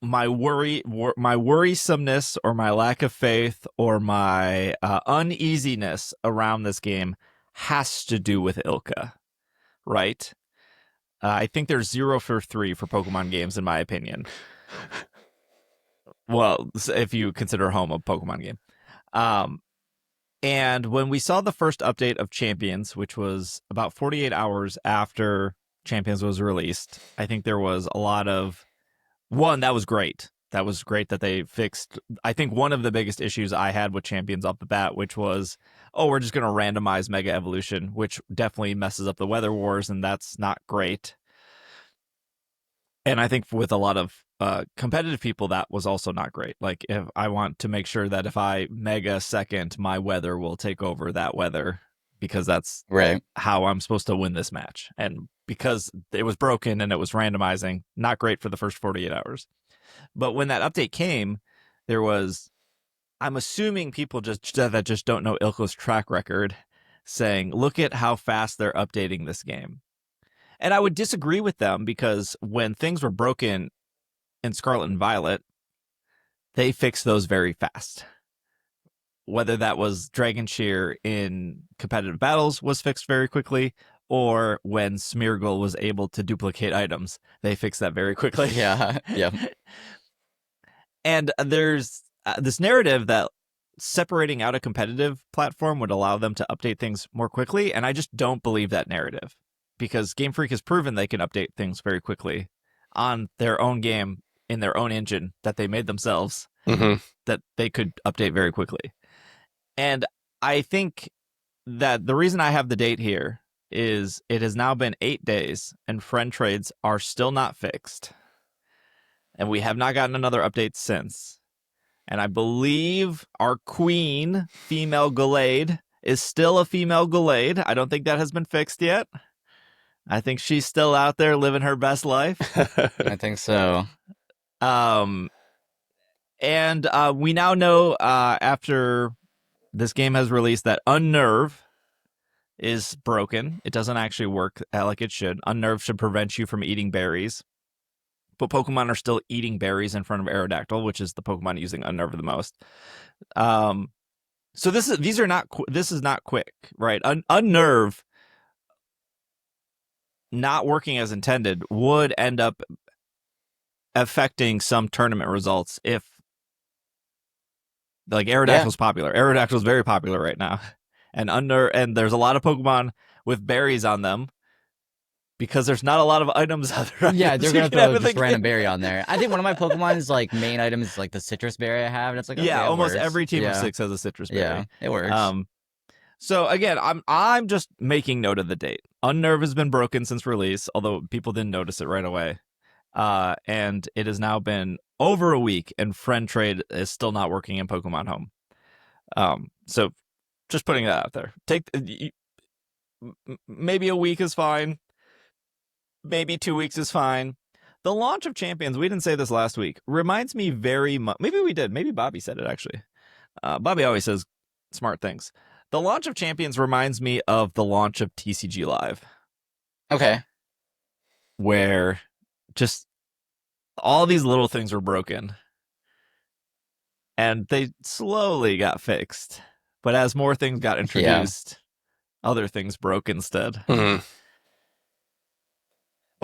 worrisomeness or my lack of faith or my uneasiness around this game has to do with Ilka, right? I think there's 0 for 3 for Pokemon games, in my opinion. Well, if you consider home a Pokemon game. And when we saw the first update of Champions, which was about 48 hours after Champions was released, I think there was a lot of... One, that was great. That was great that they fixed... I think one of the biggest issues I had with Champions off the bat, which was, we're just going to randomize Mega Evolution, which definitely messes up the Weather Wars, and that's not great. And I think with a lot of competitive people, that was also not great. Like, if I want to make sure that if I mega second, my weather will take over that weather, because that's Right. how I'm supposed to win this match. And because it was broken and it was randomizing, not great for the first 48 hours. But when that update came, there was, I'm assuming people that just don't know Ilko's track record, saying, look at how fast they're updating this game. And I would disagree with them, because when things were broken in Scarlet and Violet, they fixed those very fast. Whether that was Dragon Shear in competitive battles was fixed very quickly, or when Smeargle was able to duplicate items, they fixed that very quickly. Yeah. Yeah. And there's this narrative that separating out a competitive platform would allow them to update things more quickly, and I just don't believe that narrative, because Game Freak has proven they can update things very quickly on their own game, in their own engine that they made themselves, that they could update very quickly. And I think that the reason I have the date here is it has now been 8 days and friend trades are still not fixed. And we have not gotten another update since. And I believe our queen, female Gallade, is still a female Gallade. I don't think that has been fixed yet. I think she's still out there living her best life. I think so. And we now know, after this game has released, that Unnerve is broken. It doesn't actually work like it should. Unnerve should prevent you from eating berries. But Pokemon are still eating berries in front of Aerodactyl, which is the Pokemon using Unnerve the most. So this is not quick, right? Unnerve not working as intended would end up affecting some tournament results if, like, Aerodactyl's popular. Aerodactyl's very popular right now. And there's a lot of Pokemon with berries on them, because there's not a lot of items out there. Yeah, they're gonna throw just random berry on there. I think one of my Pokemon's like main items is like the citrus berry I have, and it's like, okay, yeah, almost works. every team of 6 has a citrus berry. Yeah, it works. So again, I'm just making note of the date. Unnerve has been broken since release, although people didn't notice it right away. And it has now been over a week, and friend trade is still not working in Pokemon Home. So just putting that out there. Maybe a week is fine. Maybe 2 weeks is fine. The launch of Champions, we didn't say this last week, reminds me very much. Maybe we did. Maybe Bobby said it, actually. Bobby always says smart things. The launch of Champions reminds me of the launch of TCG Live. Okay. Where just all these little things were broken. And they slowly got fixed. But as more things got introduced, other things broke instead. But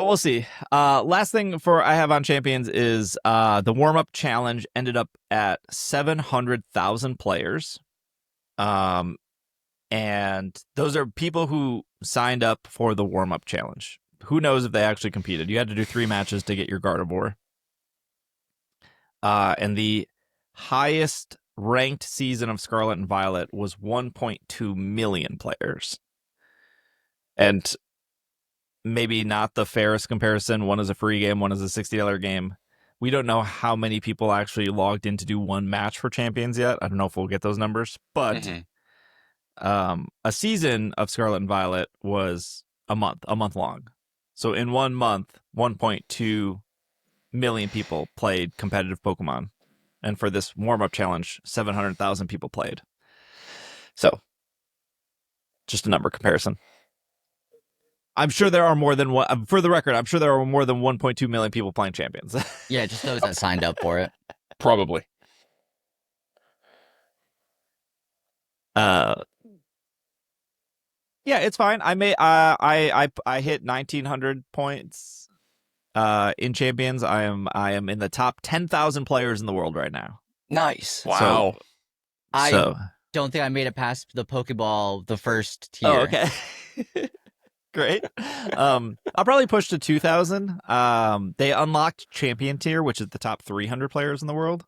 we'll see. Last thing I have on Champions is the warm-up challenge ended up at 700,000 players. And those are people who signed up for the warm-up challenge. Who knows if they actually competed? You had to do 3 matches to get your Gardevoir. And the highest ranked season of Scarlet and Violet was 1.2 million players. And maybe not the fairest comparison. One is a free game, one is a $60 game. We don't know how many people actually logged in to do one match for Champions yet. I don't know if we'll get those numbers, but a season of Scarlet and Violet was a month long. So in 1 month, 1.2 million people played competitive Pokemon. And for this warm-up challenge, 700,000 people played. So just a number comparison. I'm sure there are more than one. For the record, I'm sure there are more than 1.2 million people playing Champions. Yeah, just those that signed up for it. Probably. Yeah, it's fine. I hit 1,900 points in Champions. I am in the top 10,000 players in the world right now. Nice. Wow. I don't think I made it past the Pokeball, the first tier. Oh, okay. Great. I'll probably push to 2,000. They unlocked Champion tier, which is the top 300 players in the world.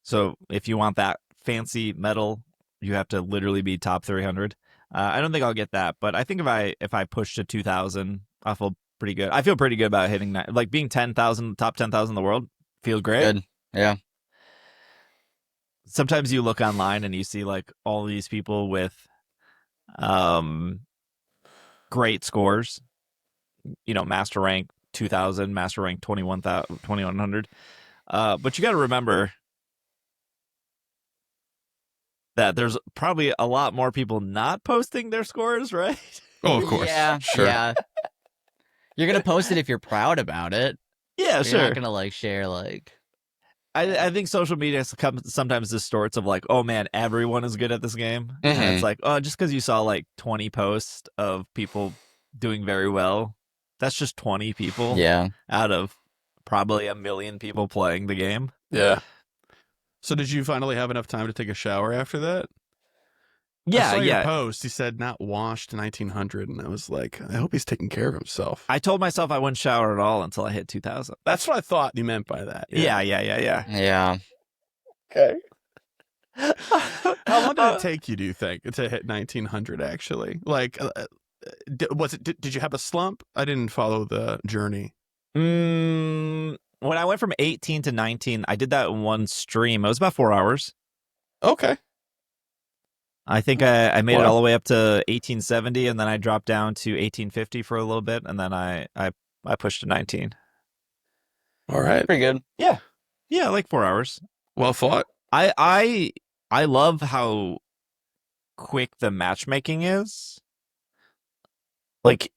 So if you want that fancy medal, you have to literally be top 300. I don't think I'll get that, but I think if I push to 2,000, I'll pretty good. I feel pretty good about hitting that. Like being 10,000, top 10,000 in the world, feels great. Good. Yeah. Sometimes you look online and you see like all these people with great scores. You know, master rank 2,000, master rank 2100. But you got to remember that there's probably a lot more people not posting their scores, right? Oh, of course. Yeah. Sure. Yeah. You're gonna post it if you're proud about it. Yeah, But sure. You're not gonna like share like. I think social media sometimes distorts of like, oh man, everyone is good at this game. And it's like, oh, just because you saw like 20 posts of people doing very well, that's just 20 people Yeah. out of probably 1 million people playing the game. Yeah. So did you finally have enough time to take a shower after that? I Yeah, saw your yeah. post. He said not washed 1900, and I was like, I hope he's taking care of himself. I told myself I wouldn't shower at all until I hit 2,000. That's what I thought you meant by that. Yeah. Yeah. Okay. How long did it take you, do you think, to hit 1900 actually? Like, did you have a slump? I didn't follow the journey. When I went from 18 to 19, I did that in one stream. It was about 4 hours. Okay. I think I made it Wow. all the way up to 1870, and then I dropped down to 1850 for a little bit, and then I pushed to 19. All right. Pretty good. Yeah, like 4 hours. Well thought. I love how quick the matchmaking is. Like,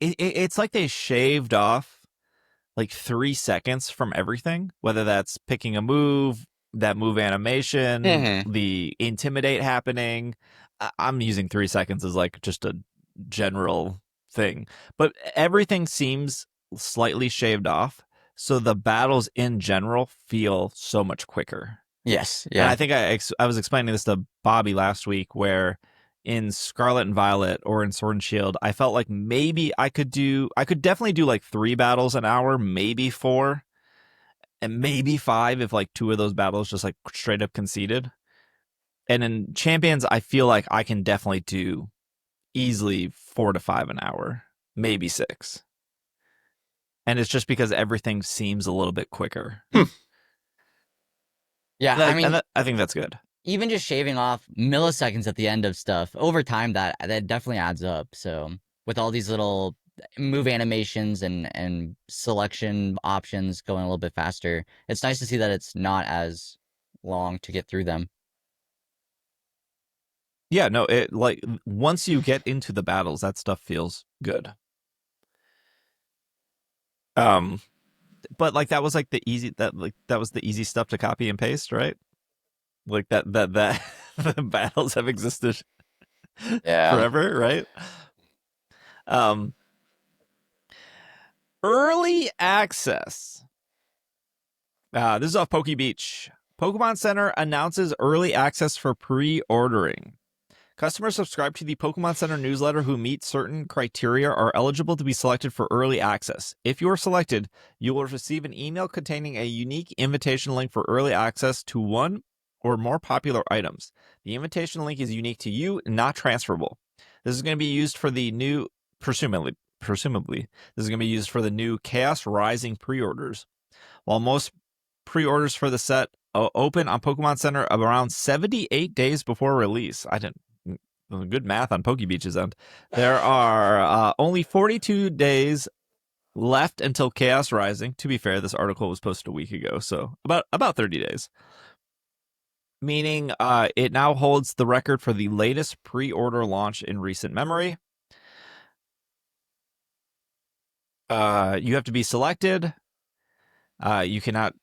it's like they shaved off like 3 seconds from everything, whether that's picking a move, that move animation, the intimidate happening. I'm using 3 seconds as like just a general thing, but everything seems slightly shaved off. So the battles in general feel so much quicker. Yes. And Yeah. I think I was explaining this to Bobby last week, where in Scarlet and Violet or in Sword and Shield, I felt like maybe I could definitely do like 3 battles an hour, maybe 4, and maybe 5 if like 2 of those battles just like straight up conceded. And in Champions, I feel like I can definitely do easily 4 to 5 an hour, maybe 6. And it's just because everything seems a little bit quicker. Yeah. I mean, I think that's good. even just shaving off milliseconds at the end of stuff over time, that definitely adds up. So with all these little move animations and selection options going a little bit faster, it's nice to see that it's not as long to get through them. Yeah, no, it like once you get into the battles, that stuff feels good. But like that was like the easy stuff to copy and paste, right? Like that the battles have existed forever, right? Early access. This is off Poke Beach. Pokemon Center announces early access for pre-ordering. Customers subscribed to the Pokemon Center newsletter who meet certain criteria are eligible to be selected for early access. If you are selected, you will receive an email containing a unique invitation link for early access to one or more popular items. The invitation link is unique to you and not transferable. This is going to be used for the new, presumably, this is going to be used for the new Chaos Rising pre-orders. While most pre-orders for the set open on Pokemon Center around 78 days before release. Good math on Poke Beach's end. There are only 42 days left until Chaos Rising. To be fair, this article was posted a week ago, so about 30 days. Meaning it now holds the record for the latest pre-order launch in recent memory. You have to be selected. You cannot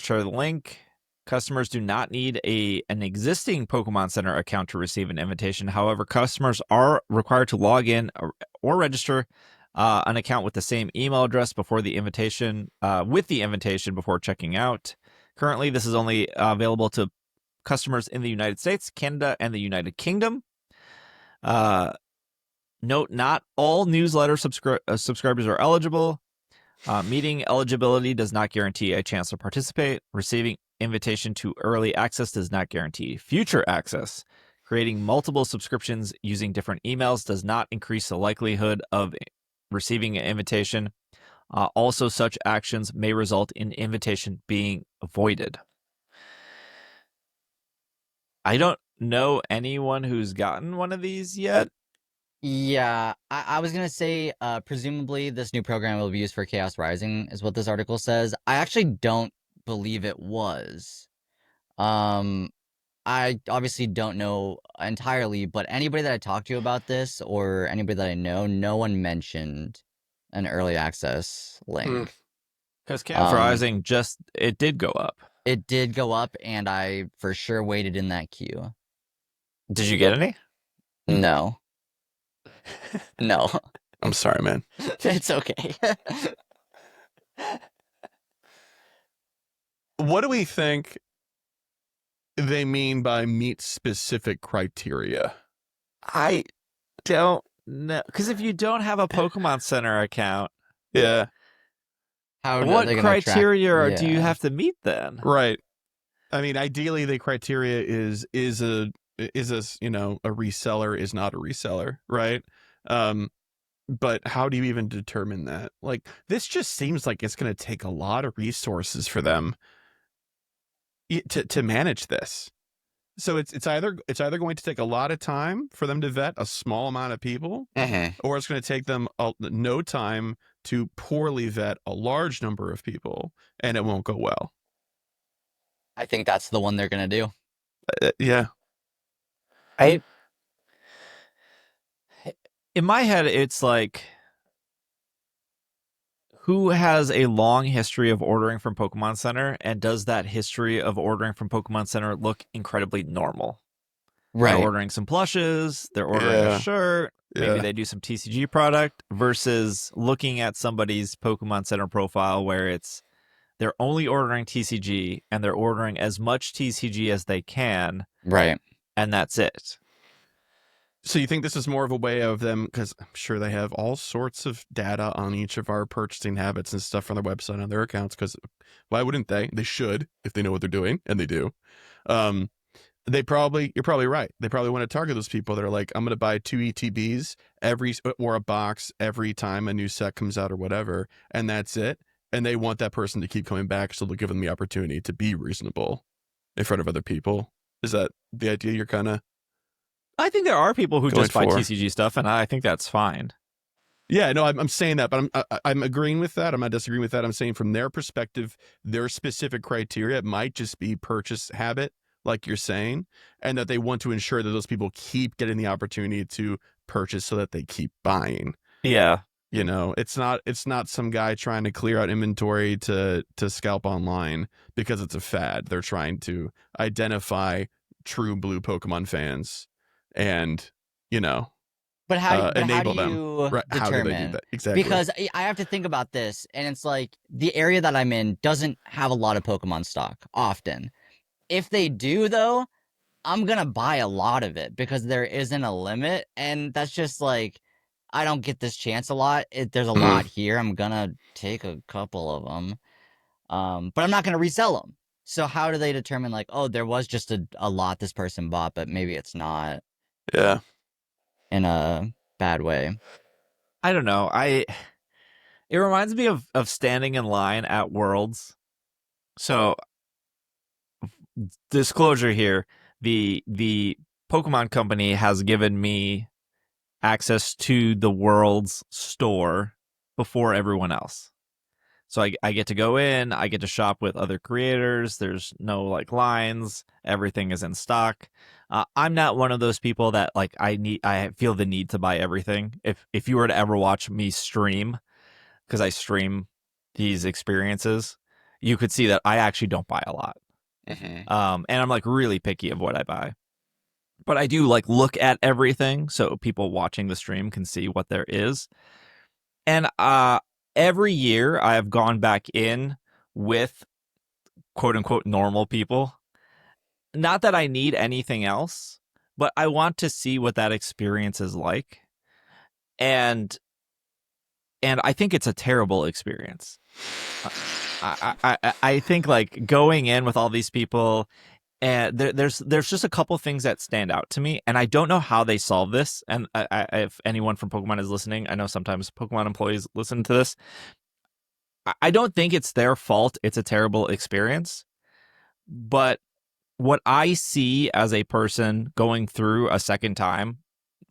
share the link. Customers do not need an existing Pokemon Center account to receive an invitation. However, customers are required to log in or register an account with the same email address before the invitation, before checking out. Currently, this is only available to customers in the United States, Canada, and the United Kingdom. Note: not all newsletter subscribers are eligible. Meeting eligibility does not guarantee a chance to participate. Receiving invitation to early access does not guarantee future access. Creating multiple subscriptions using different emails does not increase the likelihood of receiving an invitation. Also, such actions may result in invitation being avoided. I don't know anyone who's gotten one of these yet. Yeah, I was gonna say, presumably this new program will be used for Chaos Rising, is what this article says. I actually don't believe it was. I obviously don't know entirely, but anybody that I talked to about this, or anybody that I know, no one mentioned an early access link. Because Chaos Rising it did go up. It did go up, and I for sure waited in that queue. Did you get any? No. No. I'm sorry, man. It's okay. What do we think they mean by meet specific criteria? I don't know. Because if you don't have a Pokemon Center account, Yeah. what criteria do you Yeah. have to meet then? Right. I mean, ideally, the criteria is a a reseller is not a reseller, right? But how do you even determine that? Like, this just seems like it's going to take a lot of resources for them to manage this. So it's either going to take a lot of time for them to vet a small amount of people, or it's going to take them no time to poorly vet a large number of people, and it won't go well. I think that's the one they're gonna do. Yeah. In my head, it's like, who has a long history of ordering from Pokemon Center, and does that history of ordering from Pokemon Center look incredibly normal? Right. They're ordering some plushes, they're ordering a shirt, maybe they do some TCG product, versus looking at somebody's Pokemon Center profile where they're only ordering TCG, and they're ordering as much TCG as they can. Right. And that's it. So you think this is more of a way of them, because I'm sure they have all sorts of data on each of our purchasing habits and stuff on their website, on their accounts, because why wouldn't they? They should, if they know what they're doing, and they do. You're probably right. They probably want to target those people that are like, I'm going to buy 2 ETBs or a box every time a new set comes out or whatever, and that's it. And they want that person to keep coming back, so they'll give them the opportunity to be reasonable in front of other people. Is that the idea you're kind of... I think there are people who just buy for? TCG stuff, and I think that's fine. Yeah, no, I'm saying that, but I'm agreeing with that. I'm not disagreeing with that. I'm saying from their perspective, their specific criteria might just be purchase habit, like you're saying, and that they want to ensure that those people keep getting the opportunity to purchase so that they keep buying. Yeah. You know, it's not some guy trying to clear out inventory to scalp online because it's a fad. They're trying to identify true blue Pokemon fans and, But how enable do them. you Right. determine? How do they do that? Exactly. Because I have to think about this, and it's like the area that I'm in doesn't have a lot of Pokemon stock often. If they do, though, I'm gonna buy a lot of it because there isn't a limit, and that's just like, I don't get this chance a lot. There's a lot here. I'm gonna take a couple of them, but I'm not gonna resell them. So how do they determine, like, oh, there was just a lot this person bought, but maybe it's not? Yeah. In a bad way. I don't know. It reminds me of standing in line at Worlds. So, disclosure here, the Pokemon Company has given me access to the Worlds store before everyone else. So I get to go in, I get to shop with other creators. There's no lines. Everything is in stock. I'm not one of those people that I feel the need to buy everything. If you were to ever watch me stream, because I stream these experiences, you could see that I actually don't buy a lot. And I'm really picky of what I buy. But I do look at everything so people watching the stream can see what there is. And every year I have gone back in with quote unquote normal people. Not that I need anything else, but I want to see what that experience is like. And I think it's a terrible experience. I think going in with all these people And there's just a couple things that stand out to me, and I don't know how they solve this. And if anyone from Pokemon is listening, I know sometimes Pokemon employees listen to this. I don't think it's their fault. It's a terrible experience. But what I see as a person going through a second time,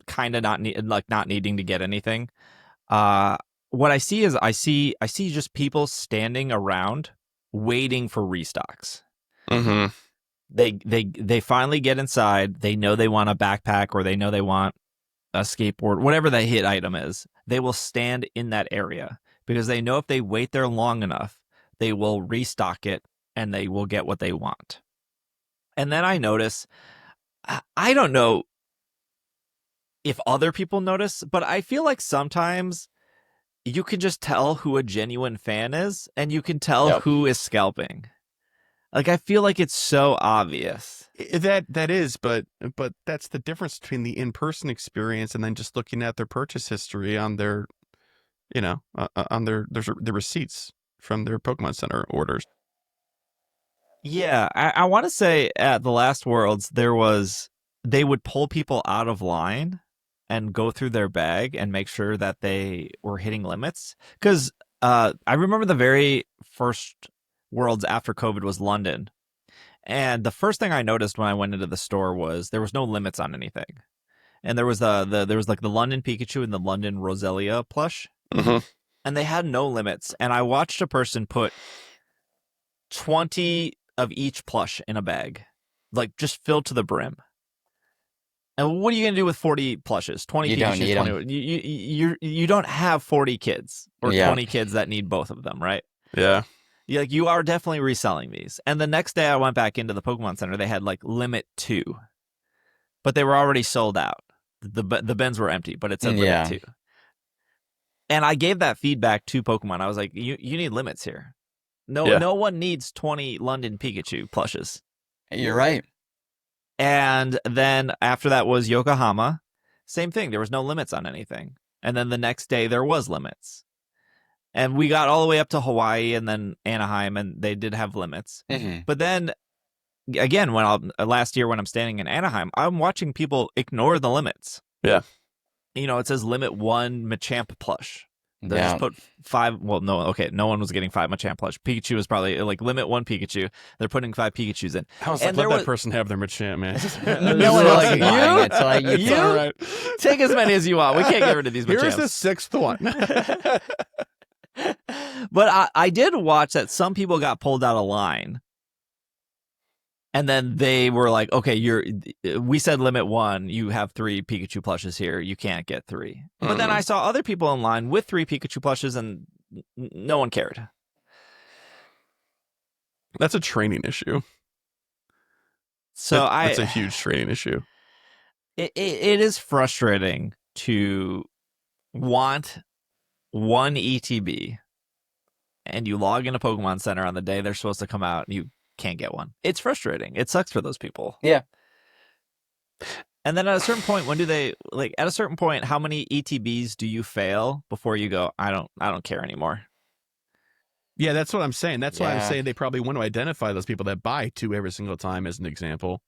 kind of not needing to get anything, what I see is I see just people standing around waiting for restocks. Mm-hmm. They finally get inside. They know they want a backpack, or they know they want a skateboard, whatever the hit item is. They will stand in that area because they know if they wait there long enough, they will restock it and they will get what they want. And then I notice, I don't know if other people notice, but I feel like sometimes you can just tell who a genuine fan is, and you can tell who is scalping. Like, I feel like it's so obvious. That is, but that's the difference between the in-person experience and then just looking at their purchase history on their, on their receipts from their Pokemon Center orders. Yeah, I want to say at the last Worlds, they would pull people out of line and go through their bag and make sure that they were hitting limits. Because I remember the very first Worlds after COVID was London. And the first thing I noticed when I went into the store was there was no limits on anything. And there was there was like the London Pikachu and the London Roselia plush. Mm-hmm. And they had no limits. And I watched a person put 20 of each plush in a bag, like just filled to the brim. And what are you going to do with 40 plushes? 20 You Pikachus, don't need 20. You don't have 40 kids or 20 kids that need both of them, right? Yeah. You are definitely reselling these. And the next day I went back into the Pokemon Center. They had like limit 2, but they were already sold out. The bins were empty, but it said limit 2. And I gave that feedback to Pokemon. I was like, you need limits here. No one needs 20 London Pikachu plushes. You're right. And then after that was Yokohama. Same thing. There was no limits on anything. And then the next day there was limits. And we got all the way up to Hawaii and then Anaheim, and they did have limits. Mm-hmm. But then, again, last year when I'm standing in Anaheim, I'm watching people ignore the limits. Yeah. It says limit 1 Machamp plush. They just put 5. Well, no, okay, no one was getting 5 Machamp plush. Pikachu was probably like limit 1 Pikachu. They're putting 5 Pikachus in. I was like, let that person have their Machamp, man. No one else is buying it, so you all right. Take as many as you want. We can't get rid of these Machamps. Here's the 6th one. But I did watch that some people got pulled out of line. And then they were like, okay, we said limit 1. You have 3 Pikachu plushes here. You can't get 3. But then I saw other people in line with 3 Pikachu plushes, and no one cared. That's a training issue. So that's a huge training issue. It is frustrating to want one ETB, and you log into Pokemon Center on the day they're supposed to come out, and you can't get one. It's frustrating. It sucks for those people. Yeah. And then at a certain point, at a certain point, how many ETBs do you fail before you go, I don't care anymore? Yeah, that's what I'm saying. That's why I'm saying they probably want to identify those people that buy 2 every single time as an example,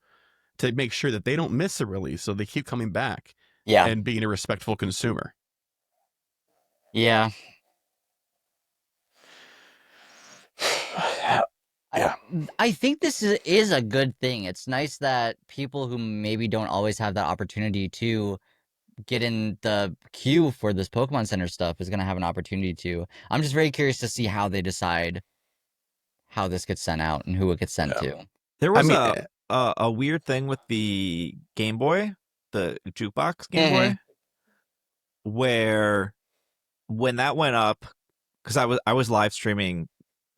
to make sure that they don't miss a release, so they keep coming back and being a respectful consumer. Yeah. I think this is a good thing. It's nice that people who maybe don't always have that opportunity to get in the queue for this Pokemon Center stuff is going to have an opportunity to. I'm just very curious to see how they decide how this gets sent out and who it gets sent to. There was a weird thing with the Game Boy, the jukebox Game Boy, where when that went up, because I was live streaming.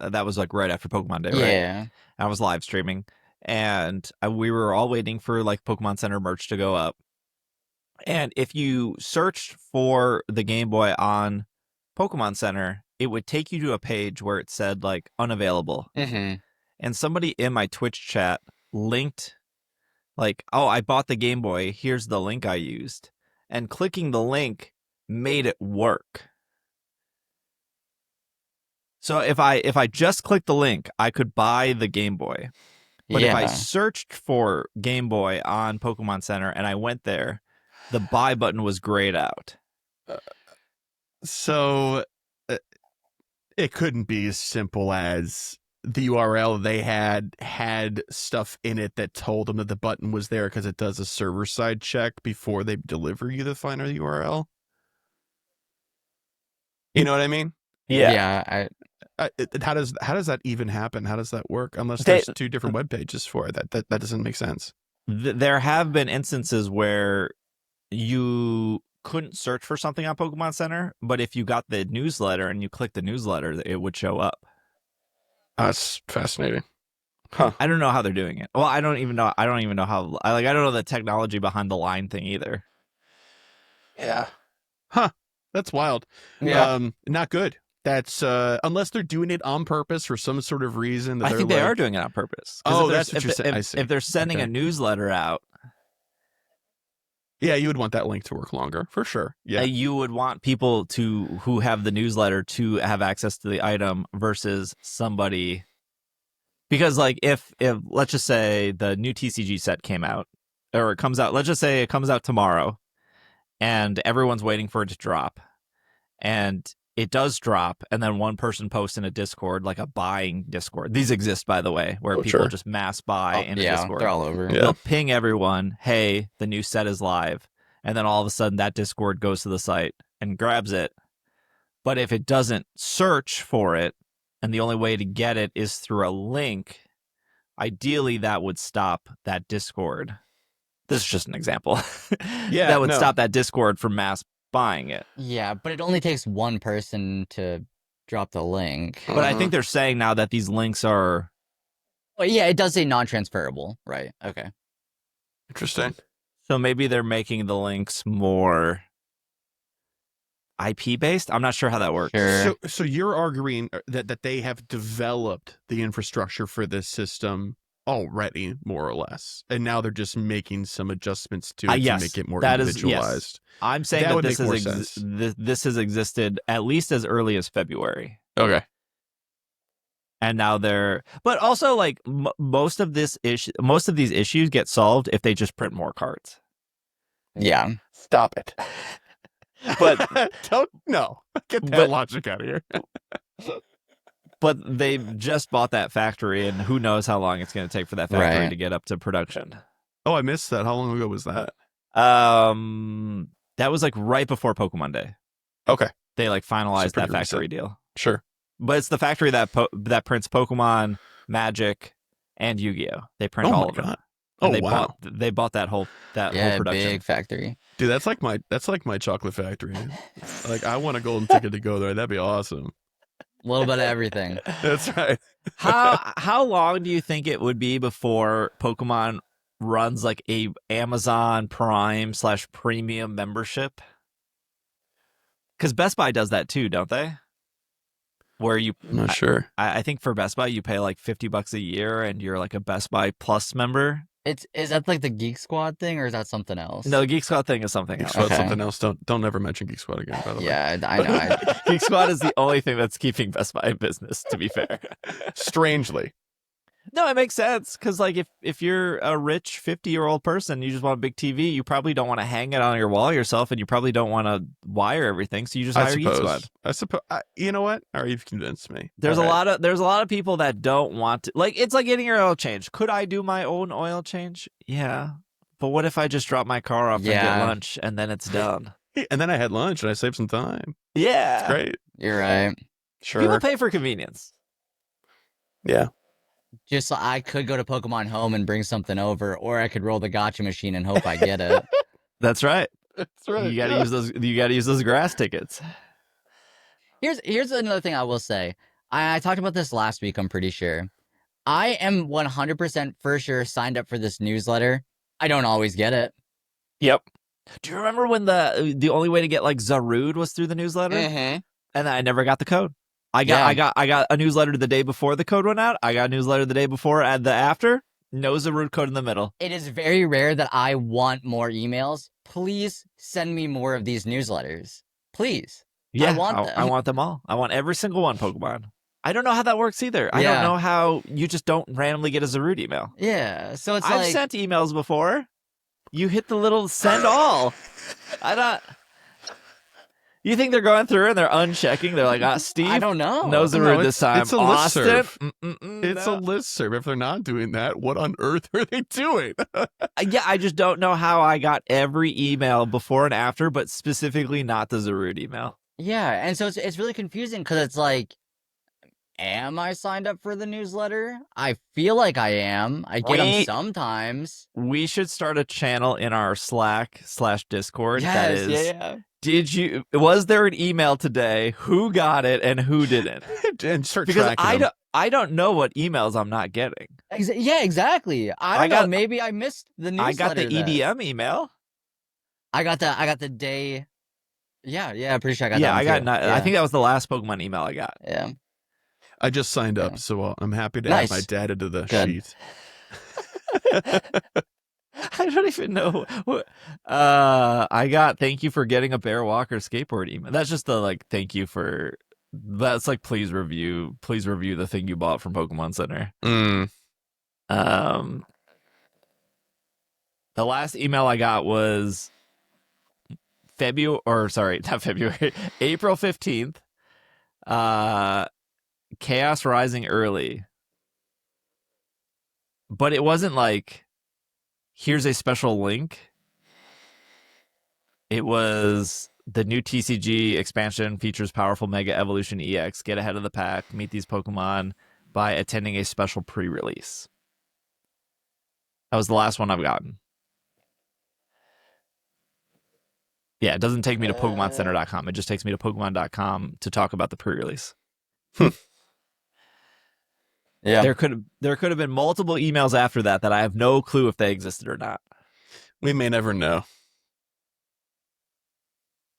That was like right after Pokemon Day, right? Yeah. I was live streaming, and we were all waiting for like Pokemon Center merch to go up. And if you searched for the Game Boy on Pokemon Center, it would take you to a page where it said like unavailable. Mm-hmm. And somebody in my Twitch chat linked like, oh, I bought the Game Boy. Here's the link I used. And clicking the link made it work. So if I just clicked the link, I could buy the Game Boy. But if I Yeah. searched for Game Boy on Pokemon Center and I went there, the buy button was grayed out. So it couldn't be as simple as the URL they had stuff in it that told them that the button was there because it does a server side check before they deliver you the final URL. You know what I mean? Yeah. How does that even happen? How does that work? Unless They- there's two different web pages for it. That doesn't make sense. There have been instances where you couldn't search for something on Pokemon Center, but if you got the newsletter and you clicked the newsletter, it would show up. That's fascinating. I don't know how they're doing it. Well, I don't even know how. I don't know the technology behind the line thing either. Yeah. Huh. That's wild. Yeah. Not good. That's unless they're doing it on purpose for some sort of reason. That I think they're they like, are doing it on purpose. 'Cause Oh, if that's they're- what you're saying. I see. If they're sending Okay. a newsletter out, Yeah, you would want that link to work longer for sure. Yeah. you would want people who have the newsletter to have access to the item versus somebody. Because like if let's just say the new TCG set came out or it comes out, let's just say it comes out tomorrow and everyone's waiting for it to drop and it does drop and then one person posts in a Discord, like a buying Discord. These exist, by the way, where people Sure. just mass buy in a Yeah. Discord. They're all over. Yeah. They'll ping everyone, hey, the new set is live. And then all of a sudden that Discord goes to the site and grabs it. But if it doesn't search for it, and the only way to get it is through a link, ideally that would stop that Discord. This is just an example. Yeah, that would no. stop that Discord from mass buying it. Yeah, but it only takes one person to drop the link. But I think they're saying now that these links are Well, yeah, it does say non-transferable, right? Okay. Interesting. so maybe they're making the links more IP based. I'm not sure how that works. Sure. So you're arguing that they have developed the infrastructure for this system already, more or less, and now they're just making some adjustments to it Yes, to make it more that is- yes. individualized. I'm saying That that would this make more is sense. this has existed at least as early as February. Okay. And now they're, but also like most of these issues get solved if they just print more cards. Yeah. Stop it. But Don't get that But- logic out of here. but they just bought that factory, and who knows how long it's going to take for that factory Right. to get up to production. Oh, I missed that. How long ago was that? That was like right before Pokemon Day. Okay. They like finalized pretty that factory deal. Sure. But it's the factory that that prints Pokemon, Magic, and Yu-Gi-Oh. They print Oh all my of them. God. And Oh they wow. bought that whole Yeah, production. big factory. Dude, that's like my chocolate factory. Like I want a golden ticket to go there. That'd be awesome. A little bit of everything. That's right. How long do you think it would be before Pokemon runs like a Amazon Prime / premium membership? Because Best Buy does that too, don't they? Where you, I'm not sure. I think for Best Buy you pay like $50 a year and you're like a Best Buy Plus member. Is that like the Geek Squad thing, or is that something else? No, the Geek Squad thing is something Geek else. Squad, Okay. something else. Don't ever mention Geek Squad again. By the way. Yeah, I know. Geek Squad is the only thing that's keeping Best Buy in business, to be fair. Strangely. No, it makes sense because, like, if you're a rich 50-year-old person, you just want a big TV, you probably don't want to hang it on your wall yourself, and you probably don't want to wire everything, so you just hire Geek Squad. I suppose. You know what? All right, you've convinced me. There's All a right. lot of people that don't want to. Like, it's like getting your oil change. Could I do my own oil change? Yeah, but what if I just drop my car off and Yeah. get lunch, and then it's done? And then I had lunch and I saved some time. Yeah, Great. You're right. Sure. people pay for convenience. Yeah. Just so I could go to Pokemon Home and bring something over, or I could roll the gotcha machine and hope I get it. That's right. That's right. You got to use those. You got to use those grass tickets. Here's another thing I will say. I talked about this last week, I'm pretty sure. I am 100% for sure signed up for this newsletter. I don't always get it. Yep. Do you remember when the only way to get like Zarude was through the newsletter, and I never got the code? I got a newsletter the day before the code went out. I got a newsletter the day before and the after. No Zarude code in the middle. It is very rare that I want more emails. Please send me more of these newsletters. Please. Yeah, want them. I want them all. I want every single one, Pokemon. I don't know how that works either. I don't Yeah. know how you just don't randomly get a Zarude email. Yeah, so it's I've like sent emails before. You hit the little send all. I don't. You think they're going through and they're unchecking? They're like, Steve, I don't know. no Zarude this time. It's a Austin, listserv. It's no. a listserv. If they're not doing that, what on earth are they doing? Yeah, I just don't know how I got every email before and after, but specifically not the Zarude email. Yeah, and so it's really confusing because it's like, am I signed up for the newsletter? I feel like I am. I get them sometimes. We should start a channel in our Slack/Discord. Yes, that is, yeah. was there an email today? Who got it and who didn't? And start Because tracking them. I don't know what emails I'm not getting. Yeah, exactly. I don't know. Maybe I missed the newsletter. I got the then. EDM email. I got the day. Yeah, I'm pretty sure I got Yeah, that. I got. one too. Yeah. I think that was the last Pokemon email I got. Yeah. I just signed up, so I'm happy to add my data to the sheet. I don't even know. I got thank you for getting a Bear Walker skateboard email. That's just the like thank you for. That's like please review the thing you bought from Pokémon Center. The last email I got was April 15th. Chaos Rising early. But it wasn't like here's a special link. It was the new TCG expansion features powerful Mega Evolution EX. Get ahead of the pack. Meet these Pokemon by attending a special pre-release. That was the last one I've gotten. Yeah, it doesn't take me to PokemonCenter.com. It just takes me to Pokemon.com to talk about the pre-release. Yeah. There could have been multiple emails after that I have no clue if they existed or not. We may never know.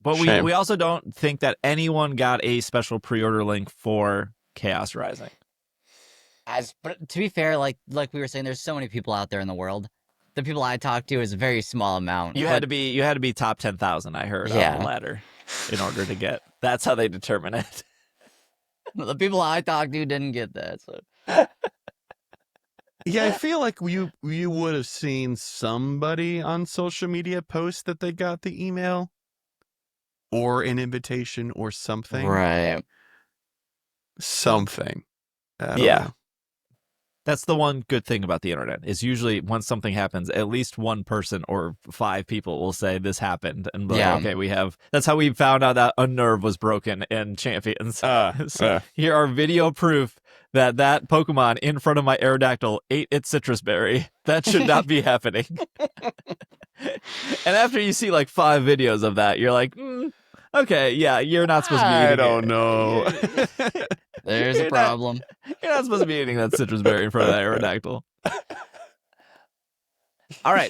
But we also don't think that anyone got a special pre-order link for Chaos Rising. But to be fair, like we were saying, there's so many people out there in the world. The people I talk to is a very small amount. You had to be top 10,000. I heard on the ladder in order to get. That's how they determine it. The people I talked to didn't get that. So. Yeah, I feel like you would have seen somebody on social media post that they got the email or an invitation or something. Right. Something. I don't know. That's the one good thing about the internet is usually once something happens, at least one person or 5 people will say this happened. And be like, okay, that's how we found out that a nerve was broken in Champions. So here are video proof that Pokemon in front of my Aerodactyl ate its citrus berry. That should not be happening. And after you see like 5 videos of that, you're like, okay, yeah, you're not supposed to be eating I don't know. There's a problem. You're not supposed to be eating that citrus berry in front of that Aerodactyl. All right.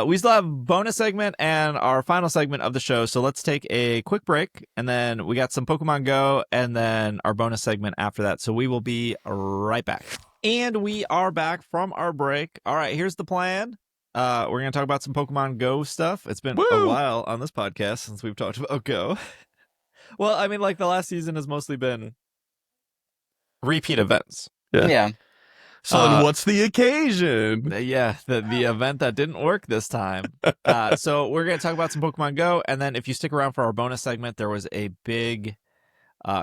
We still have bonus segment and our final segment of the show. So let's take a quick break. And then we got some Pokemon Go and then our bonus segment after that. So we will be right back. And we are back from our break. All right. Here's the plan. We're going to talk about some Pokemon Go stuff. It's been a while on this podcast since we've talked about Go. Well, I mean, like the last season has mostly been repeat events. Yeah. So then what's the occasion? Yeah, the event that didn't work this time. So we're going to talk about some Pokemon Go. And then if you stick around for our bonus segment, there was a big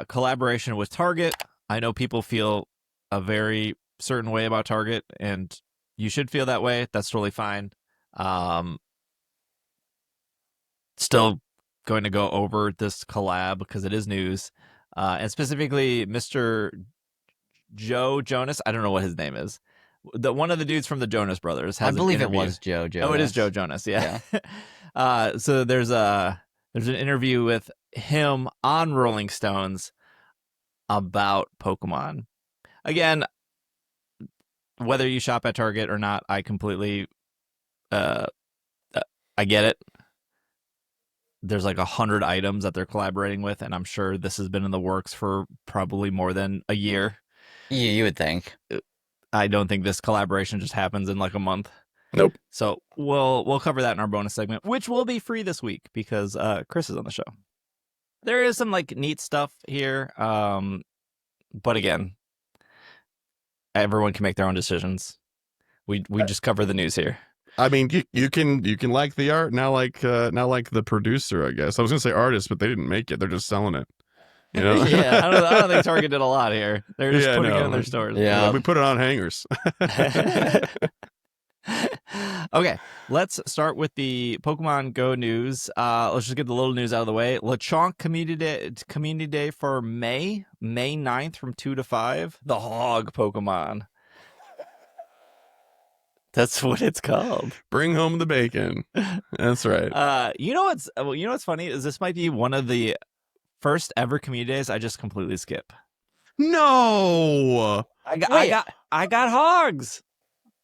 collaboration with Target. I know people feel a very certain way about Target, and you should feel that way. That's totally fine. Still going to go over this collab because it is news. And specifically, Mr. Joe Jonas. I don't know what his name is. One of the dudes from the Jonas Brothers has I believe an it was Joe Jonas. Oh, it is Joe Jonas. Yeah. So there's an interview with him on Rolling Stones about Pokemon. Again, whether you shop at Target or not, I completely, I get it. There's like 100 items that they're collaborating with, and I'm sure this has been in the works for probably more than a year. Yeah, you would think. I don't think this collaboration just happens in like a month. Nope. So we'll cover that in our bonus segment, which will be free this week because Chris is on the show. There is some like neat stuff here. But again, everyone can make their own decisions. We just cover the news here. I mean, you can like the art now, like the producer. I guess I was gonna say artist, but they didn't make it; they're just selling it. You know? Yeah. I don't think Target did a lot here. They're just putting it in their stores. Yeah. Like, we put it on hangers. Okay, let's start with the Pokemon Go news. Let's just get the little news out of the way. Lechonk Community Day for May 9th from 2 to 5. The Hog Pokemon. That's what it's called. Bring home the bacon. That's right. You know what's funny is this might be one of the first ever community days I just completely skip. No. I got hogs.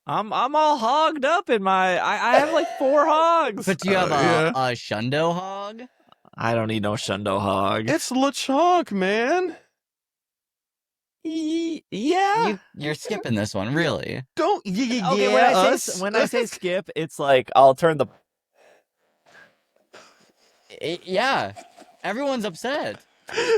I'm all hogged up in my. I have like 4 hogs. But do you have a Shundo hog? I don't need no Shundo hog. It's Lechonk, man. Yeah. You're skipping this one, really? Don't. Okay, when I say skip, it's like I'll turn the. Yeah. Everyone's upset.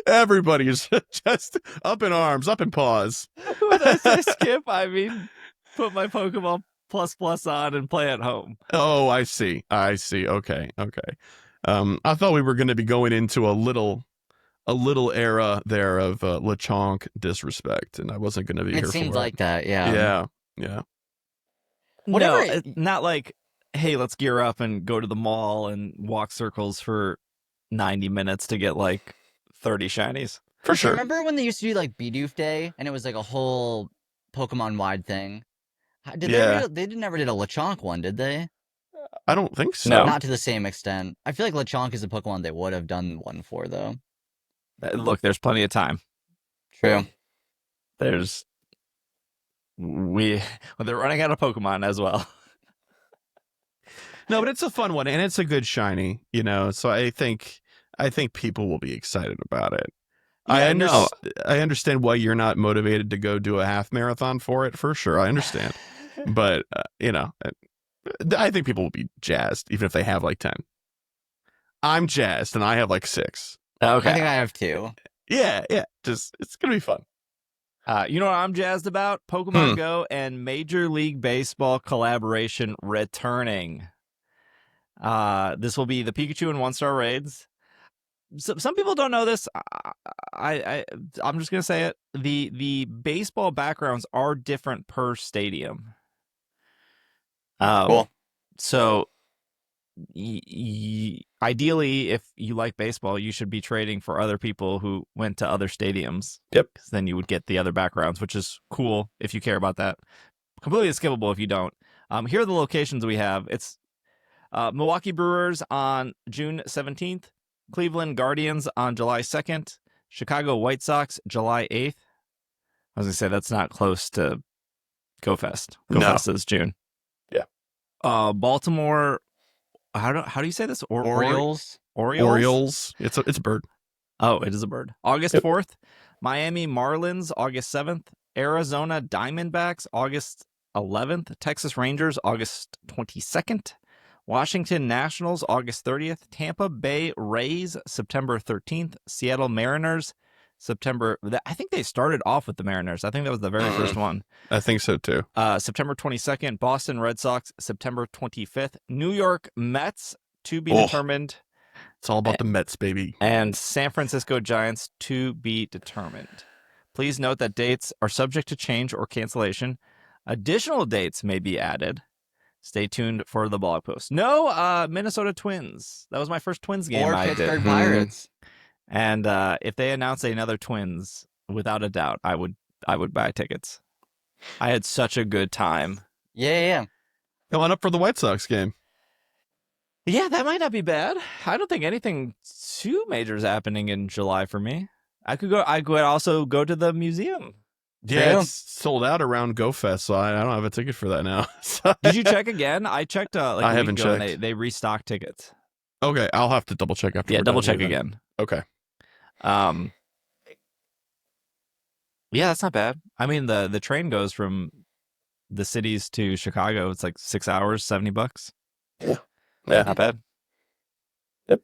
Everybody's just up in arms, up in paws. When I say skip, I mean put my Pokemon Plus on and play at home. Oh, I see. Okay. I thought we were going to be going into a little era there of Lechonk disrespect, and I wasn't going to be here for it. It seems like that, yeah. Yeah. Whatever. No, not like, hey, let's gear up and go to the mall and walk circles for 90 minutes to get like 30 shinies. For sure. Remember when they used to do like Bidoof Day, and it was like a whole Pokemon-wide thing? They never did a Lechonk one, did they? I don't think so. No. Not to the same extent. I feel like Lechonk is a Pokemon they would have done one for, though. Look, there's plenty of time. True. They're running out of Pokemon as well. No, but it's a fun one, and it's a good shiny, so I think people will be excited about it. Yeah, I understand why you're not motivated to go do a half marathon for it, for sure. I understand. But, I think people will be jazzed, even if they have like 10. I'm jazzed, and I have like 6. Okay. I think I have 2. Yeah. Just, it's going to be fun. You know what I'm jazzed about? Pokemon Go and Major League Baseball collaboration returning. This will be the Pikachu and 1-star raids. Some people don't know this. I'm just gonna say it. The baseball backgrounds are different per stadium. Cool. So ideally, if you like baseball, you should be trading for other people who went to other stadiums. Yep. Because then you would get the other backgrounds, which is cool if you care about that. Completely skippable if you don't. Here are the locations we have. It's Milwaukee Brewers on June 17th. Cleveland Guardians on July 2nd. Chicago White Sox July 8th. I was going to say that's not close to GoFest. GoFest is June. Yeah. Baltimore, how do you say this? Orioles? Orioles. It's a bird. Oh, it is a bird. August 4th. Miami Marlins August 7th. Arizona Diamondbacks August 11th. Texas Rangers August 22nd. Washington Nationals, August 30th. Tampa Bay Rays, September 13th. Seattle Mariners, September... I think they started off with the Mariners. I think that was the very first one. I think so, too. September 22nd. Boston Red Sox, September 25th. New York Mets, to be determined. It's all about the Mets, baby. And San Francisco Giants, to be determined. Please note that dates are subject to change or cancellation. Additional dates may be added. Stay tuned for the blog post. No, Minnesota Twins. That was my first Twins game. Or I Pittsburgh did. Pirates. And if they announce another Twins, without a doubt, I would buy tickets. I had such a good time. Yeah. Come on up for the White Sox game. Yeah, that might not be bad. I don't think anything too major is happening in July for me. I could also go to the museum. Yeah, it's sold out around GoFest, so I don't have a ticket for that now. Did you check again? I checked I haven't checked. And they restocked tickets. Okay, I'll have to double check after. Yeah, double check again. Okay. Yeah, that's not bad. I mean, the train goes from the cities to Chicago. It's like 6 hours, $70. Yeah, not bad. Yep,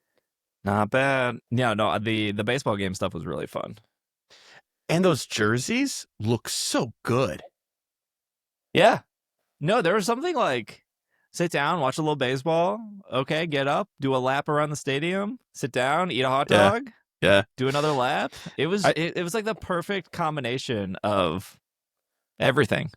not bad. Yeah, no, the baseball game stuff was really fun. And those jerseys look so good. Yeah. No, there was something like sit down, watch a little baseball. Okay, get up, do a lap around the stadium, sit down, eat a hot Yeah. dog, Yeah. do another lap. It was it was like the perfect combination of everything.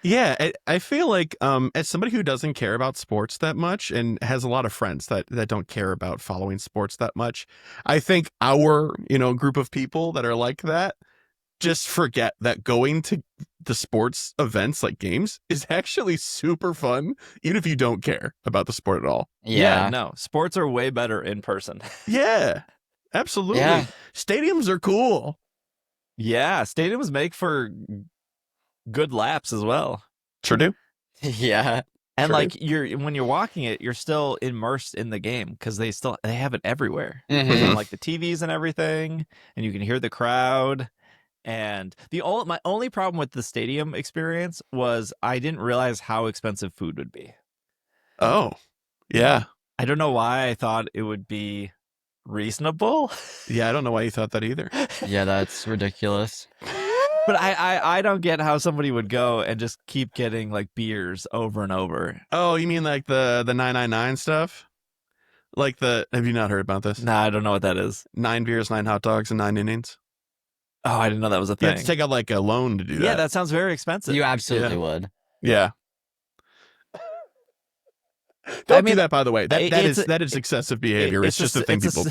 Yeah, I feel like as somebody who doesn't care about sports that much and has a lot of friends that don't care about following sports that much, I think our, group of people that are like that just forget that going to the sports events like games is actually super fun, even if you don't care about the sport at all. Yeah, no, sports are way better in person. Yeah, absolutely. Yeah. Stadiums are cool. Yeah, stadiums make for good laps as well. Sure do. Yeah. And Sure like when you're walking it, you're still immersed in the game because they have it everywhere. Mhm. On like the TVs and everything, and you can hear the crowd. And my only problem with the stadium experience was I didn't realize how expensive food would be. Oh, yeah. I don't know why I thought it would be reasonable. Yeah, I don't know why you thought that either. Yeah, that's ridiculous. But I don't get how somebody would go and just keep getting like beers over and over. Oh, you mean like the 999 stuff? Like have you not heard about this? Nah, I don't know what that is. 9 beers, 9 hot dogs, and 9 innings. Oh, I didn't know that was a You thing. have to take out like a loan to do that. Yeah, that sounds very expensive. You absolutely would. Yeah. Don't do that, by the way. That is excessive behavior. It's just a thing people.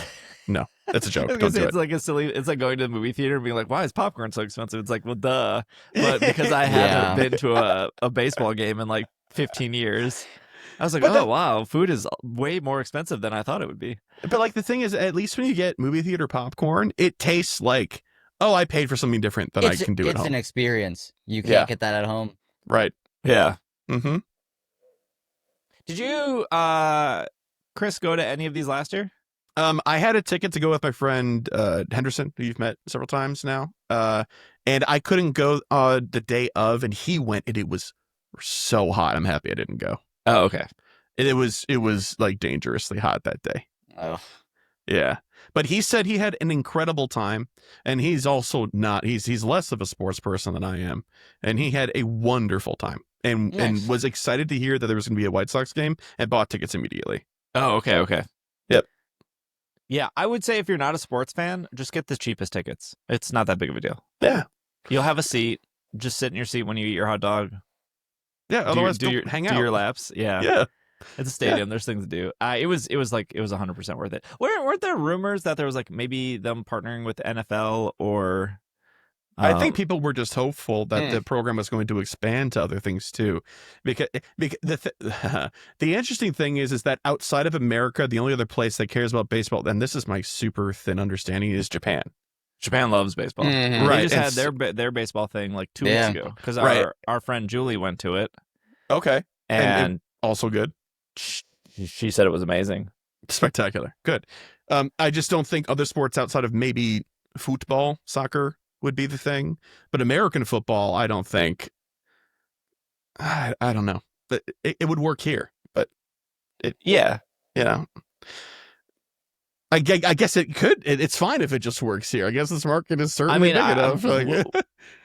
No, that's a joke. Don't do it. It's like it's like going to the movie theater and being like, why is popcorn so expensive? It's like, well, duh. But because I haven't been to a baseball game in like 15 years, I was like, wow, food is way more expensive than I thought it would be. But like the thing is, at least when you get movie theater popcorn, it tastes like, oh, I paid for something different than I can do at home. It's an experience. You can't get that at home. Right. Yeah. Mm-hmm. Did you, Chris, go to any of these last year? I had a ticket to go with my friend Henderson, who you've met several times now. And I couldn't go the day of, and he went, and it was so hot. I'm happy I didn't go. Oh, okay. It was like dangerously hot that day. Oh. Yeah. But he said he had an incredible time, and he's also not, he's less of a sports person than I am. And he had a wonderful time and was excited to hear that there was going to be a White Sox game and bought tickets immediately. Oh, okay. Okay. Yep. Yeah, I would say if you're not a sports fan, just get the cheapest tickets. It's not that big of a deal. Yeah. You'll have a seat. Just sit in your seat when you eat your hot dog. Yeah. Otherwise, hang out. Do your laps. Yeah. Yeah. It's a stadium. There's things to do. It was 100% worth it. Weren't there rumors that there was like maybe them partnering with the NFL or? I think people were just hopeful that the program was going to expand to other things too, because the interesting thing is that outside of America, the only other place that cares about baseball, and this is my super thin understanding, is Japan. Japan loves baseball. Mm-hmm. Right. They just had their baseball thing like 2 weeks ago because our friend Julie went to it. Okay. And also good. She said it was amazing. Spectacular. Good. I just don't think other sports outside of maybe football, soccer would be the thing. But American football, I don't think. I don't know. It would work here. But I guess it could. It's fine if it just works here. I guess this market is certainly big enough.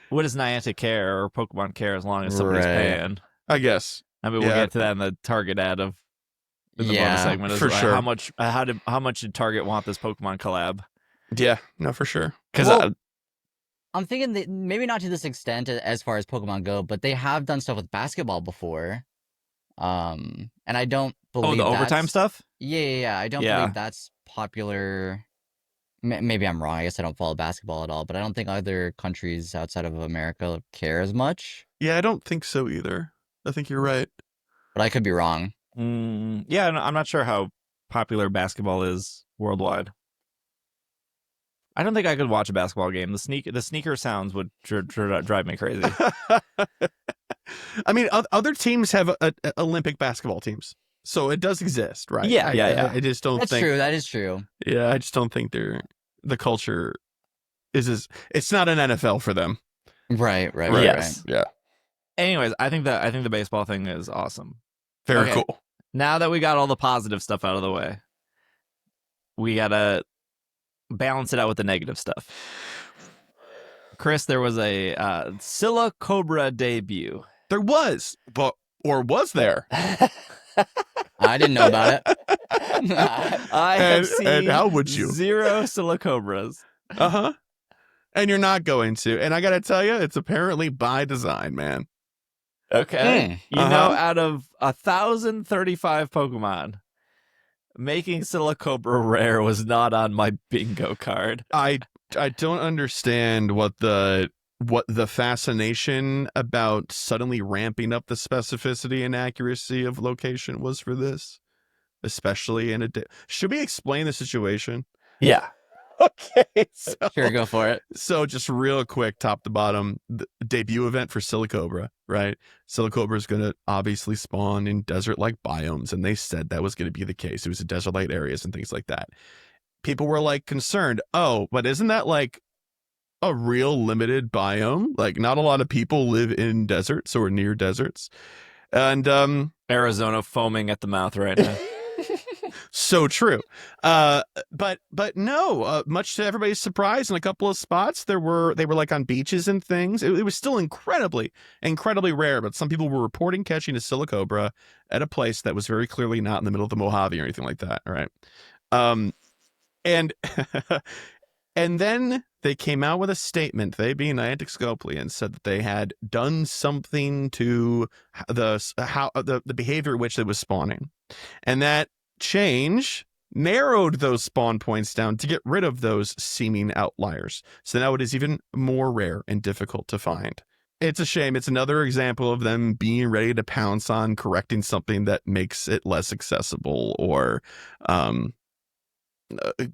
What does Niantic care or Pokemon care as long as somebody's paying? I guess. I mean, we'll get to that in the Target ad in the bonus segment. For sure. How much did Target want this Pokemon collab? Yeah, no, for sure. Because I'm thinking that maybe not to this extent as far as Pokemon Go, but they have done stuff with basketball before. And I don't believe the overtime stuff? Yeah. I don't believe that's popular. Maybe I'm wrong. I guess I don't follow basketball at all, but I don't think other countries outside of America care as much. Yeah, I don't think so either. I think you're right. But I could be wrong. Yeah, I'm not sure how popular basketball is worldwide. I don't think I could watch a basketball game. The sneaker sounds would drive me crazy. I mean, other teams have Olympic basketball teams, so it does exist, right? Yeah. I just don't think that's true. That is true. Yeah, I just don't think the culture is it's not an NFL for them. Right. Yes. Yeah. Anyways, I think the baseball thing is awesome. Very cool. Now that we got all the positive stuff out of the way, we gotta balance it out with the negative stuff. Chris, there was a Silicobra debut. There was, but or was there? I didn't know about it. I have seen and how would you? 0 Silicobras. Uh-huh. And you're not going to. And I got to tell you, it's apparently by design, man. Okay. You Uh-huh. know, out of 1,035 Pokemon, making Silicobra rare was not on my bingo card. I don't understand what the fascination about suddenly ramping up the specificity and accuracy of location was for this, especially in a should we explain the situation? Yeah. Okay, so, Sure, go for it. so just real quick, top to bottom, the debut event for Silicobra, right? Silicobra is going to obviously spawn in desert-like biomes, and they said that was going to be the case. It was in desert-like areas and things like that. People were like concerned, oh, but isn't that like a real limited biome? Like not a lot of people live in deserts or near deserts. And Arizona foaming at the mouth right now. so true. But no, much to everybody's surprise, in a couple of spots they were like on beaches and things. It was still incredibly rare, but some people were reporting catching a Silicobra at a place that was very clearly not in the middle of the Mojave or anything like that. All right. And and then they came out with a statement, they being Niantic Scopely, and said that they had done something to the behavior at which it was spawning. And that change narrowed those spawn points down to get rid of those seeming outliers. So now it is even more rare and difficult to find. It's a shame. It's another example of them being ready to pounce on correcting something that makes it less accessible or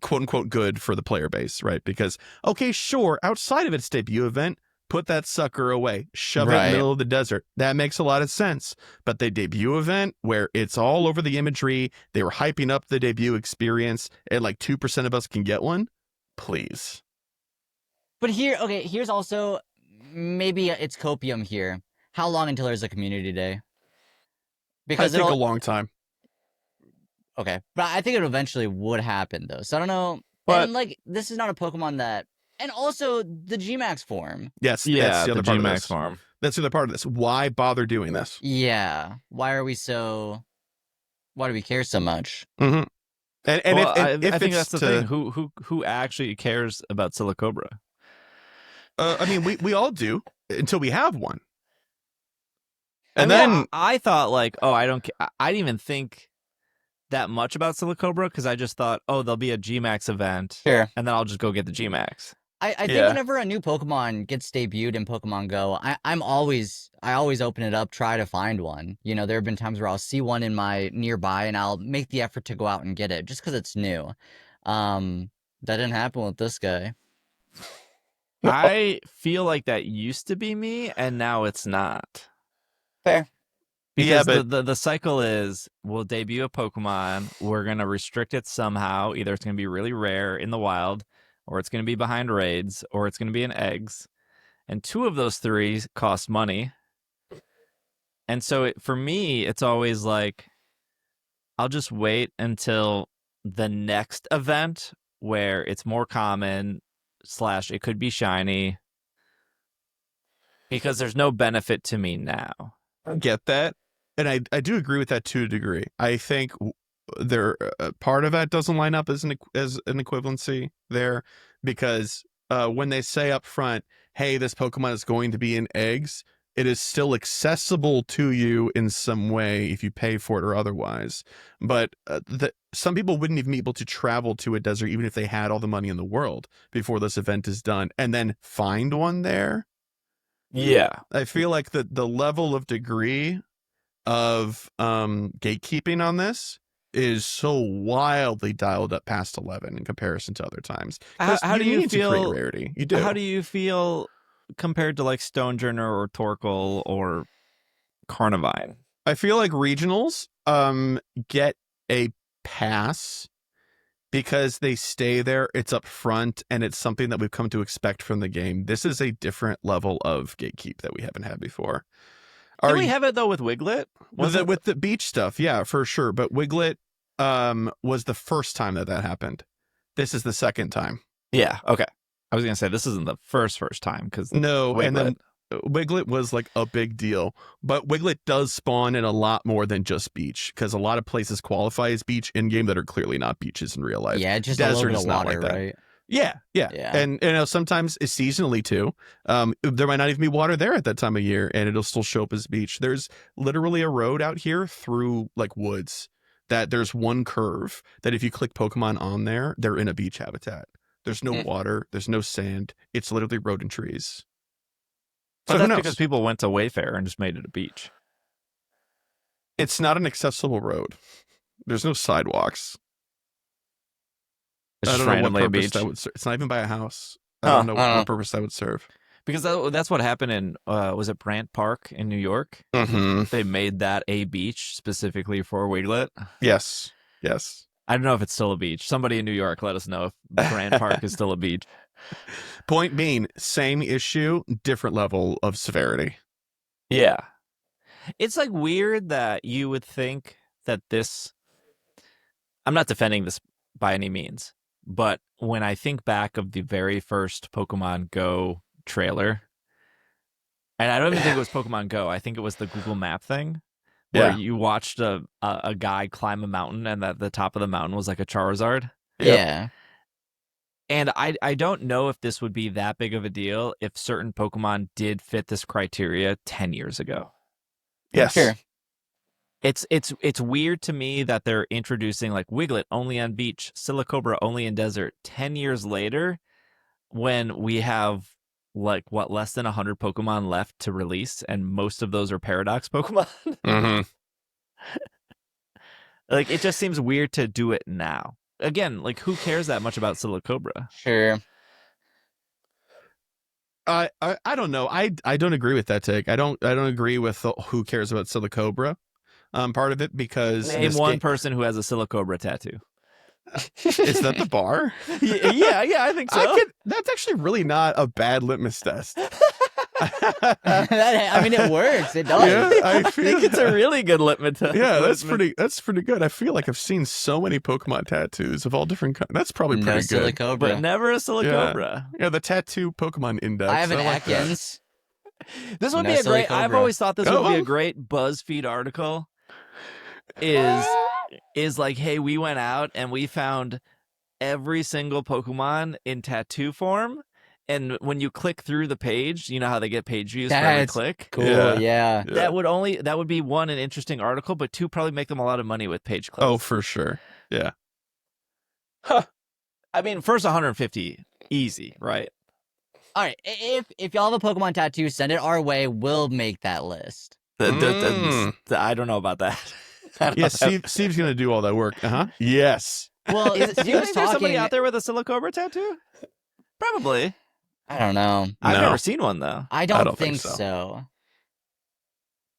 quote unquote good for the player base, right? Because, okay, sure, outside of its debut event, put that sucker away, shove it in the middle of the desert. That makes a lot of sense. But the debut event, where it's all over the imagery, they were hyping up the debut experience, and like 2% of us can get one, please. But here's also, maybe it's copium here. How long until there's a community day? Because I think a long time. Okay, but I think it eventually would happen though. So I don't know. But and like, this is not a Pokemon that, and also the Gmax form. Yes, yeah, that's the other part of Gmax this. farm. That's the other part of this. Why bother doing this? Yeah. Why do we care so much? Mm-hmm. And Well, if I think it's that's the thing. Who actually cares about Silicobra? I mean, we all do until we have one. And And then then I thought like, oh, I don't care. I didn't even think that much about Silicobra because I just thought, oh, there'll be a Gmax event, Sure. and then I'll just go get the Gmax. I think Yeah. whenever a new Pokemon gets debuted in Pokemon Go, I always open it up, try to find one. You know, there have been times where I'll see one in my nearby and I'll make the effort to go out and get it just because it's new. That didn't happen with this guy. I feel like that used to be me, and now it's not. Fair. Because Yeah, the cycle is, we'll debut a Pokemon, we're going to restrict it somehow. Either it's going to be really rare in the wild, or it's going to be behind raids, or it's going to be in eggs. And 2 of those 3 cost money. And so for me, it's always like, I'll just wait until the next event where it's more common / it could be shiny. Because there's no benefit to me now. I get that. And I do agree with that to a degree. I think there part of that doesn't line up as an equivalency there, because when they say up front, hey, this Pokemon is going to be in eggs, it is still accessible to you in some way if you pay for it or otherwise. But some people wouldn't even be able to travel to a desert even if they had all the money in the world before this event is done and then find one there. Yeah. I feel like the level of degree of gatekeeping on this is so wildly dialed up past 11 in comparison to other times. How do you need to create feel? rarity? You do. How do you feel compared to like Stonejourner or Torkoal or Carnivine? I feel like regionals get a pass because they stay there. It's up front, and it's something that we've come to expect from the game. This is a different level of gatekeep that we haven't had before. Did we have it though with Wiglet? With the beach stuff, yeah, for sure. But Wiglet was the first time that happened. This is the second time. Yeah. Okay. I was gonna say this isn't the first time because No, and then Wiglet was like a big deal, but Wiglet does spawn in a lot more than just beach because a lot of places qualify as beach in game that are clearly not beaches in real life. Yeah, just Desert a little bit is of not water, like that. right? Yeah. And sometimes it's seasonally too. There might not even be water there at that time of year, and it'll still show up as beach. There's literally a road out here through like woods that there's one curve that if you click Pokemon on there, they're in a beach habitat. There's no water, there's no sand. It's literally road and trees. But So that's who knows? because people went to Wayfair and just made it a beach. It's not an accessible road. There's no sidewalks. It's I just don't know what randomly a purpose beach. that would serve. It's not even by a house. I don't know what purpose that would serve. Because that's what happened in was it Brant Park in New York? Mm-hmm. They made that a beach specifically for Wiglet. Yes. I don't know if it's still a beach. Somebody in New York, let us know if Brant Park is still a beach. Point being, same issue, different level of severity. Yeah. It's like weird that you would think that this. I'm not defending this by any means, but when I think back of the very first Pokemon Go trailer, and I don't even think it was Pokemon Go, I think it was the Google Map thing, where you watched a guy climb a mountain and at the top of the mountain was like a Charizard. Yeah. And I don't know if this would be that big of a deal if certain Pokemon did fit this criteria 10 years ago. Yes. Sure. It's weird to me that they're introducing like Wiglet only on beach, Silicobra only in desert 10 years later when we have like less than 100 Pokemon left to release and most of those are Paradox Pokemon. Mm-hmm. Like it just seems weird to do it now. Again, like who cares that much about Silicobra? Sure. I don't know. I don't agree with that take. I don't agree with the who cares about Silicobra part of it because Name one person who has a Silicobra tattoo. Is that the bar? yeah, I think so. That's actually really not a bad litmus test. I mean, it works. It does. Yeah, I think it's a really good litmus test. Yeah, that's pretty good. I feel like I've seen so many Pokemon tattoos of all different kinds. That's probably pretty good. Silicobra. But never a Silicobra. Yeah, the tattoo Pokemon index. I have an like that. Ekans. This would No be a great. Silicobra. I've always thought this would be a great BuzzFeed article. Is like, hey, we went out and we found every single Pokemon in tattoo form. And when you click through the page, you know how they get page views for every click? Cool, yeah. That would be one, an interesting article, but two, probably make them a lot of money with page clicks. Oh, for sure. Yeah. I mean, first 150, easy, right? All right, if y'all have a Pokemon tattoo, send it our way. We'll make that list. I don't know about that. Yeah, Steve's gonna do all that work. Yes. Well, Do you think there's somebody out there with a Silicobra tattoo? Probably. I don't know. I've No. never seen one though. I don't don't think think so.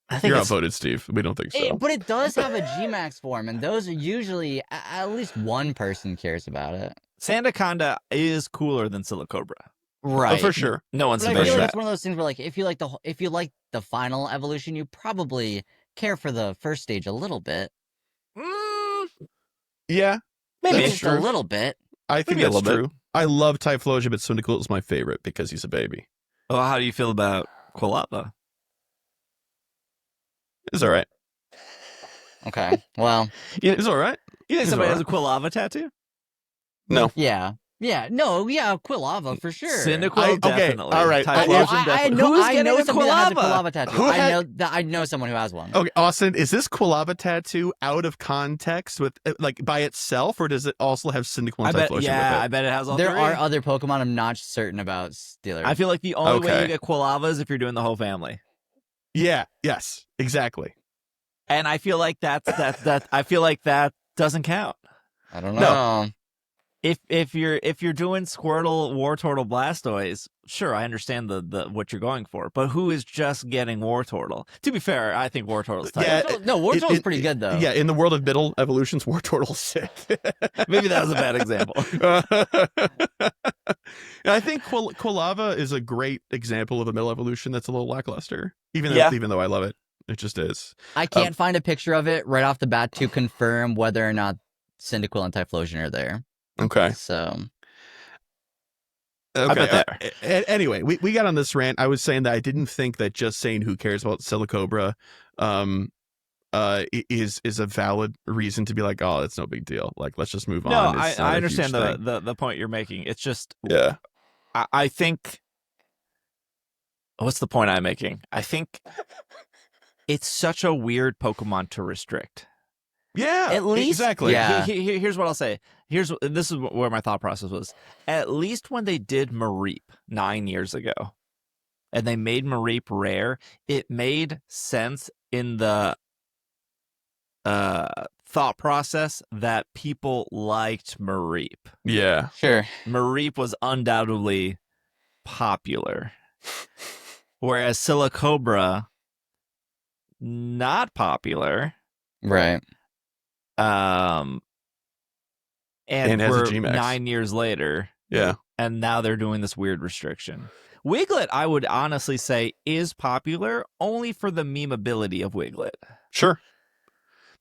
I think You're it's, outvoted, Steve. We don't think so. But it does have a Gmax form, and those are usually at least one person cares about it. Sandaconda is cooler than Silicobra. Right. Oh, for sure. No one's But I debating feel like that. it's one of those things where, like, if you like the final evolution, you probably care for the first stage a little bit. Yeah, Maybe. That's Just true. a little bit. I think Maybe a that's little bit. true. I love Typhlosia, but Cyndaquil is my favorite because he's a baby. Well, how do you feel about Quilava? It's all right. Okay. Well, It's all right. You think He's somebody all has a Quilava tattoo? No. yeah. Yeah. No, yeah, Quilava for sure. Cyndaquil, definitely. all right. Typhlosion, definitely. Who's getting know a somebody that has a Quilava? Quilava tattoo. Who I know someone who has one. Okay, Austin, is this Quilava tattoo out of context with like by itself, or does it also have Cyndaquil and Typhlosion with it? I bet it has all There three. are other Pokemon I'm not certain about, Steeler. I feel like the only way Okay. you get Quilava is if you're doing the whole family. Yeah. Yes. Exactly. And I feel like I feel like that doesn't count. I don't know. If you're doing Squirtle, Wartortle, Blastoise, sure, I understand the what you're going for. But who is just getting Wartortle? To be fair, I think Wartortle's tight. Yeah. No, Wartortle's pretty good though. Yeah. In the world of middle evolutions, Wartortle's sick. Maybe that was a bad example. I think Quilava is a great example of a middle evolution that's a little lackluster. Even though I love it, it just is. I can't find a picture of it right off the bat to confirm whether or not Cyndaquil and Typhlosion are there. Okay. So Okay. bet Anyway, we got on this rant. I was saying that I didn't think that just saying who cares about Silicobra is a valid reason to be like, oh, it's no big deal. Like, let's just move No, on. It's not I a understand huge thing. the point you're making. It's just Yeah. I think what's the point I'm making? I think it's such a weird Pokemon to restrict. Yeah. At least, exactly. Yeah. Here's what I'll say. This is where my thought process was. At least when they did Mareep 9 years ago, and they made Mareep rare, it made sense in the thought process that people liked Mareep. Yeah. Sure. Mareep was undoubtedly popular, whereas Silicobra not popular. Right. And has a we're Gmax. 9 years later, Yeah. and now they're doing this weird restriction. Wiglet, I would honestly say, is popular only for the memeability of Wiglet. Sure.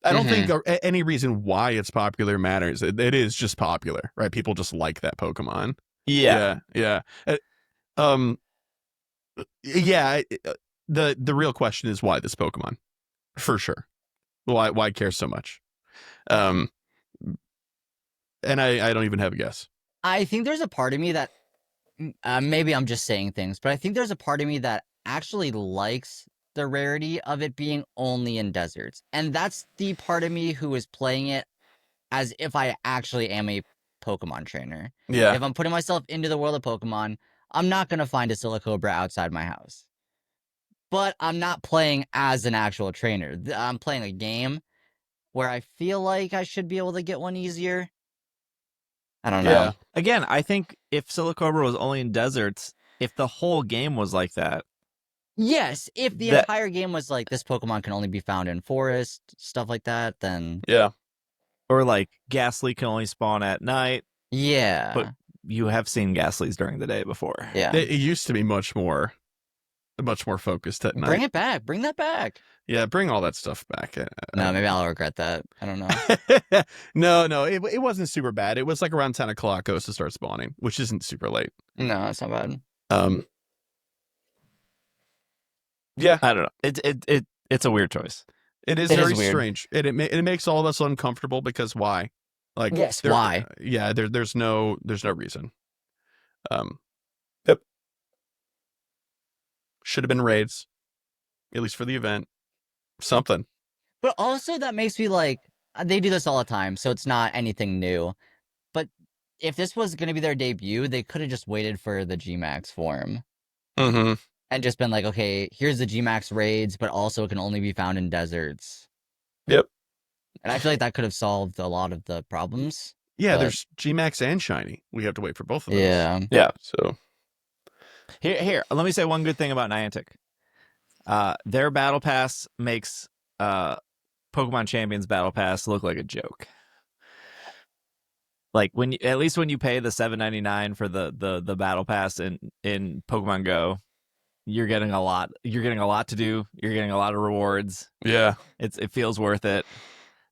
I don't think any reason why it's popular matters. It is just popular, right? People just like that Pokemon. Yeah. Yeah. Yeah. The real question is why this Pokemon, for sure. Why care so much? And I don't even have a guess. I think there's a part of me that maybe I'm just saying things, but I think there's a part of me that actually likes the rarity of it being only in deserts. And that's the part of me who is playing it as if I actually am a Pokemon trainer. Yeah. If I'm putting myself into the world of Pokemon, I'm not going to find a Silicobra outside my house. But I'm not playing as an actual trainer. I'm playing a game where I feel like I should be able to get one easier. I don't know. Yeah. Again, I think if Silicobra was only in deserts, if the whole game was like that. Yes, if the entire game was like, this Pokemon can only be found in forest, stuff like that, then... Yeah. Or like Ghastly can only spawn at night. Yeah. But you have seen Ghastlies during the day before. Yeah. It used to be much more focused at night. Bring it back. Bring that back. Yeah, bring all that stuff back. No, maybe I'll regret that. I don't know. No, it wasn't super bad. It was like around 10 o'clock goes to start spawning, which isn't super late. No, it's not bad. Yeah, I don't know. It's a weird choice. it is It is very weird. strange. It makes all of us uncomfortable because why? Like, Yes, why? Yeah, there's no reason. Yep. Should have been raids, at least for the event. Something. But also that makes me like, they do this all the time, so it's not anything new. But if this was going to be their debut, they could have just waited for the Gmax form. Mm-hmm. And just been like, okay, here's the Gmax raids, but also it can only be found in deserts. Yep. And I feel like that could have solved a lot of the problems. Yeah, But- there's Gmax and Shiny. We have to wait for both of those. Yeah. Yeah. So Here, let me say one good thing about Niantic. Their battle pass makes Pokemon Champions battle pass look like a joke. Like at least when you pay the $7.99 for the battle pass in Pokemon Go, you're getting a lot. You're getting a lot to do. You're getting a lot of rewards. yeah, It feels worth it.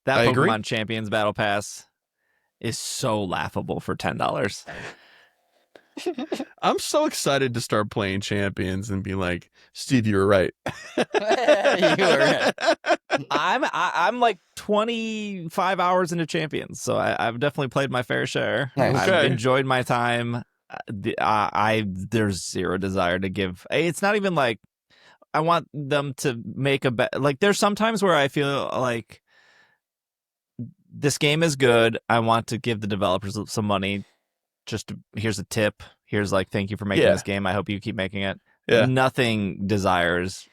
That I Pokemon agree. Champions battle pass is so laughable for $10. I'm so excited to start playing Champions and be like, Steve, you were right. You were right. I'm like 25 hours into Champions, so I've definitely played my fair share. Nice. I've Okay. enjoyed my time. There's zero desire to give. It's not even like I want them to make a like. There's sometimes where I feel like this game is good. I want to give the developers some money. Here's a tip. Here's like, thank you for making Yeah. this game. I hope you keep making it. Yeah. Nothing desires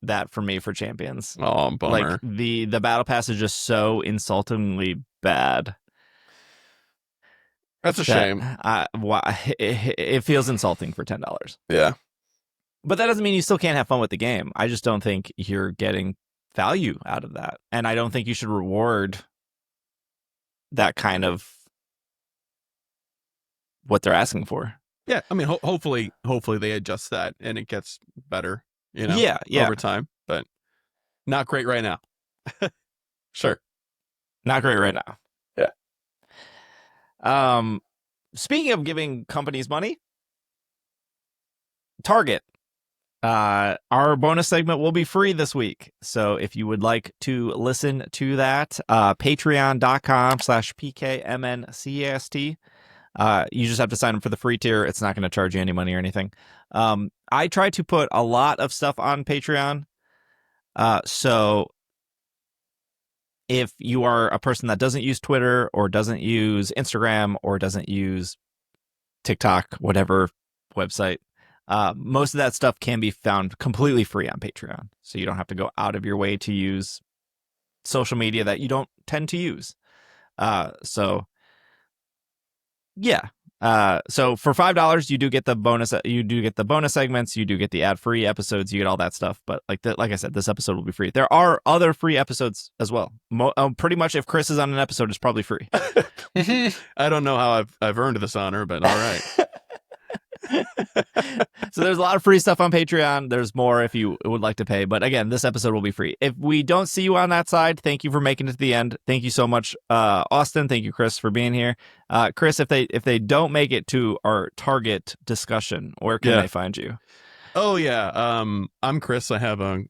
that for me for Champions. Oh, bummer. Like the battle pass is just so insultingly bad. That's a shame. It feels insulting for $10. Yeah. But that doesn't mean you still can't have fun with the game. I just don't think you're getting value out of that. And I don't think you should reward that kind of what they're asking for. Yeah. I mean, hopefully they adjust that and it gets better, Yeah. over time, but not great right now. Sure. Not great right now. Yeah. Speaking of giving companies money, Target. Our bonus segment will be free this week. So if you would like to listen to that, patreon.com/PKMNcast. You just have to sign up for the free tier. It's not going to charge you any money or anything. I try to put a lot of stuff on Patreon. So if you are a person that doesn't use Twitter or doesn't use Instagram or doesn't use TikTok, whatever website, most of that stuff can be found completely free on Patreon. So you don't have to go out of your way to use social media that you don't tend to use. So for $5 you do get the bonus segments, you do get the ad-free episodes, you get all that stuff. But like I said, this episode will be free. There are other free episodes as well. Pretty much if Chris is on an episode, it's probably free. I don't know how I've earned this honor, but all right. So there's a lot of free stuff on Patreon. There's more if you would like to pay. But again, this episode will be free. If we don't see you on that side, thank you for making it to the end. Thank you so much, Austin. Thank you, Chris, for being here. Chris, if they don't make it to our Target discussion, where can they find you? Oh, yeah. I'm Chris. I have a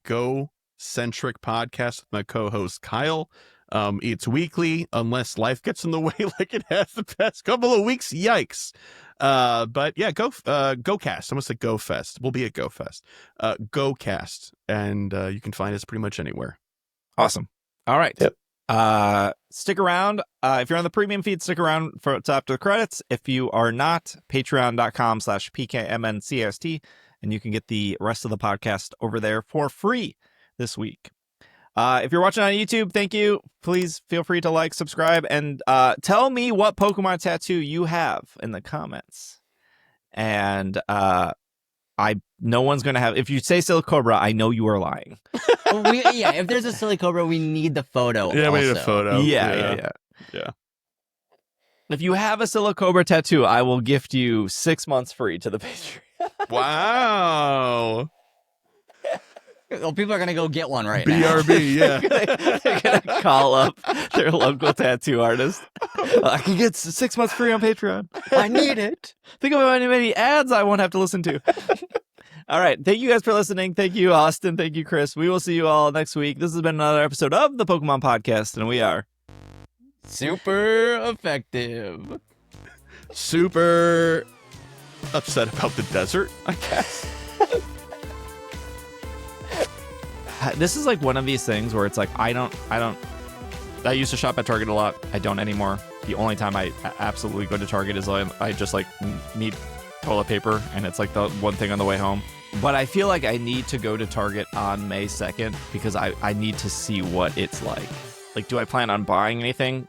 Go-centric podcast with my co-host, Kyle. It's weekly, unless life gets in the way like it has the past couple of weeks. Yikes. But yeah, GoCast. I must say GoFest. We'll be at GoFest. GoCast. And you can find us pretty much anywhere. Awesome. All right. Yep. Stick around. If you're on the premium feed, stick around for after the credits. If you are not, patreon.com/PKMNcast, and you can get the rest of the podcast over there for free this week. If you're watching on YouTube, thank you. Please feel free to like, subscribe, and tell me what Pokemon tattoo you have in the comments. And no one's going to have... If you say Silicobra, I know you are lying. If there's a Silicobra, we need the photo. Yeah, also. we need a photo. Yeah. If you have a Silicobra tattoo, I will gift you 6 months free to the Patreon. Wow. Well, people are going to go get one right now. BRB, yeah. They're going to call up their local tattoo artist. I can get 6 months free on Patreon. I need it. Think of how many ads I won't have to listen to. All right. Thank you guys for listening. Thank you, Austin. Thank you, Chris. We will see you all next week. This has been another episode of the Pokemon Podcast, and we are super effective. Super upset about the desert, I guess. This is like one of these things where it's like, I used to shop at Target a lot. I don't anymore. The only time I absolutely go to Target is I just like need toilet paper, and it's like the one thing on the way home. But I feel like I need to go to Target on May 2nd because I need to see what it's like. Like, do I plan on buying anything?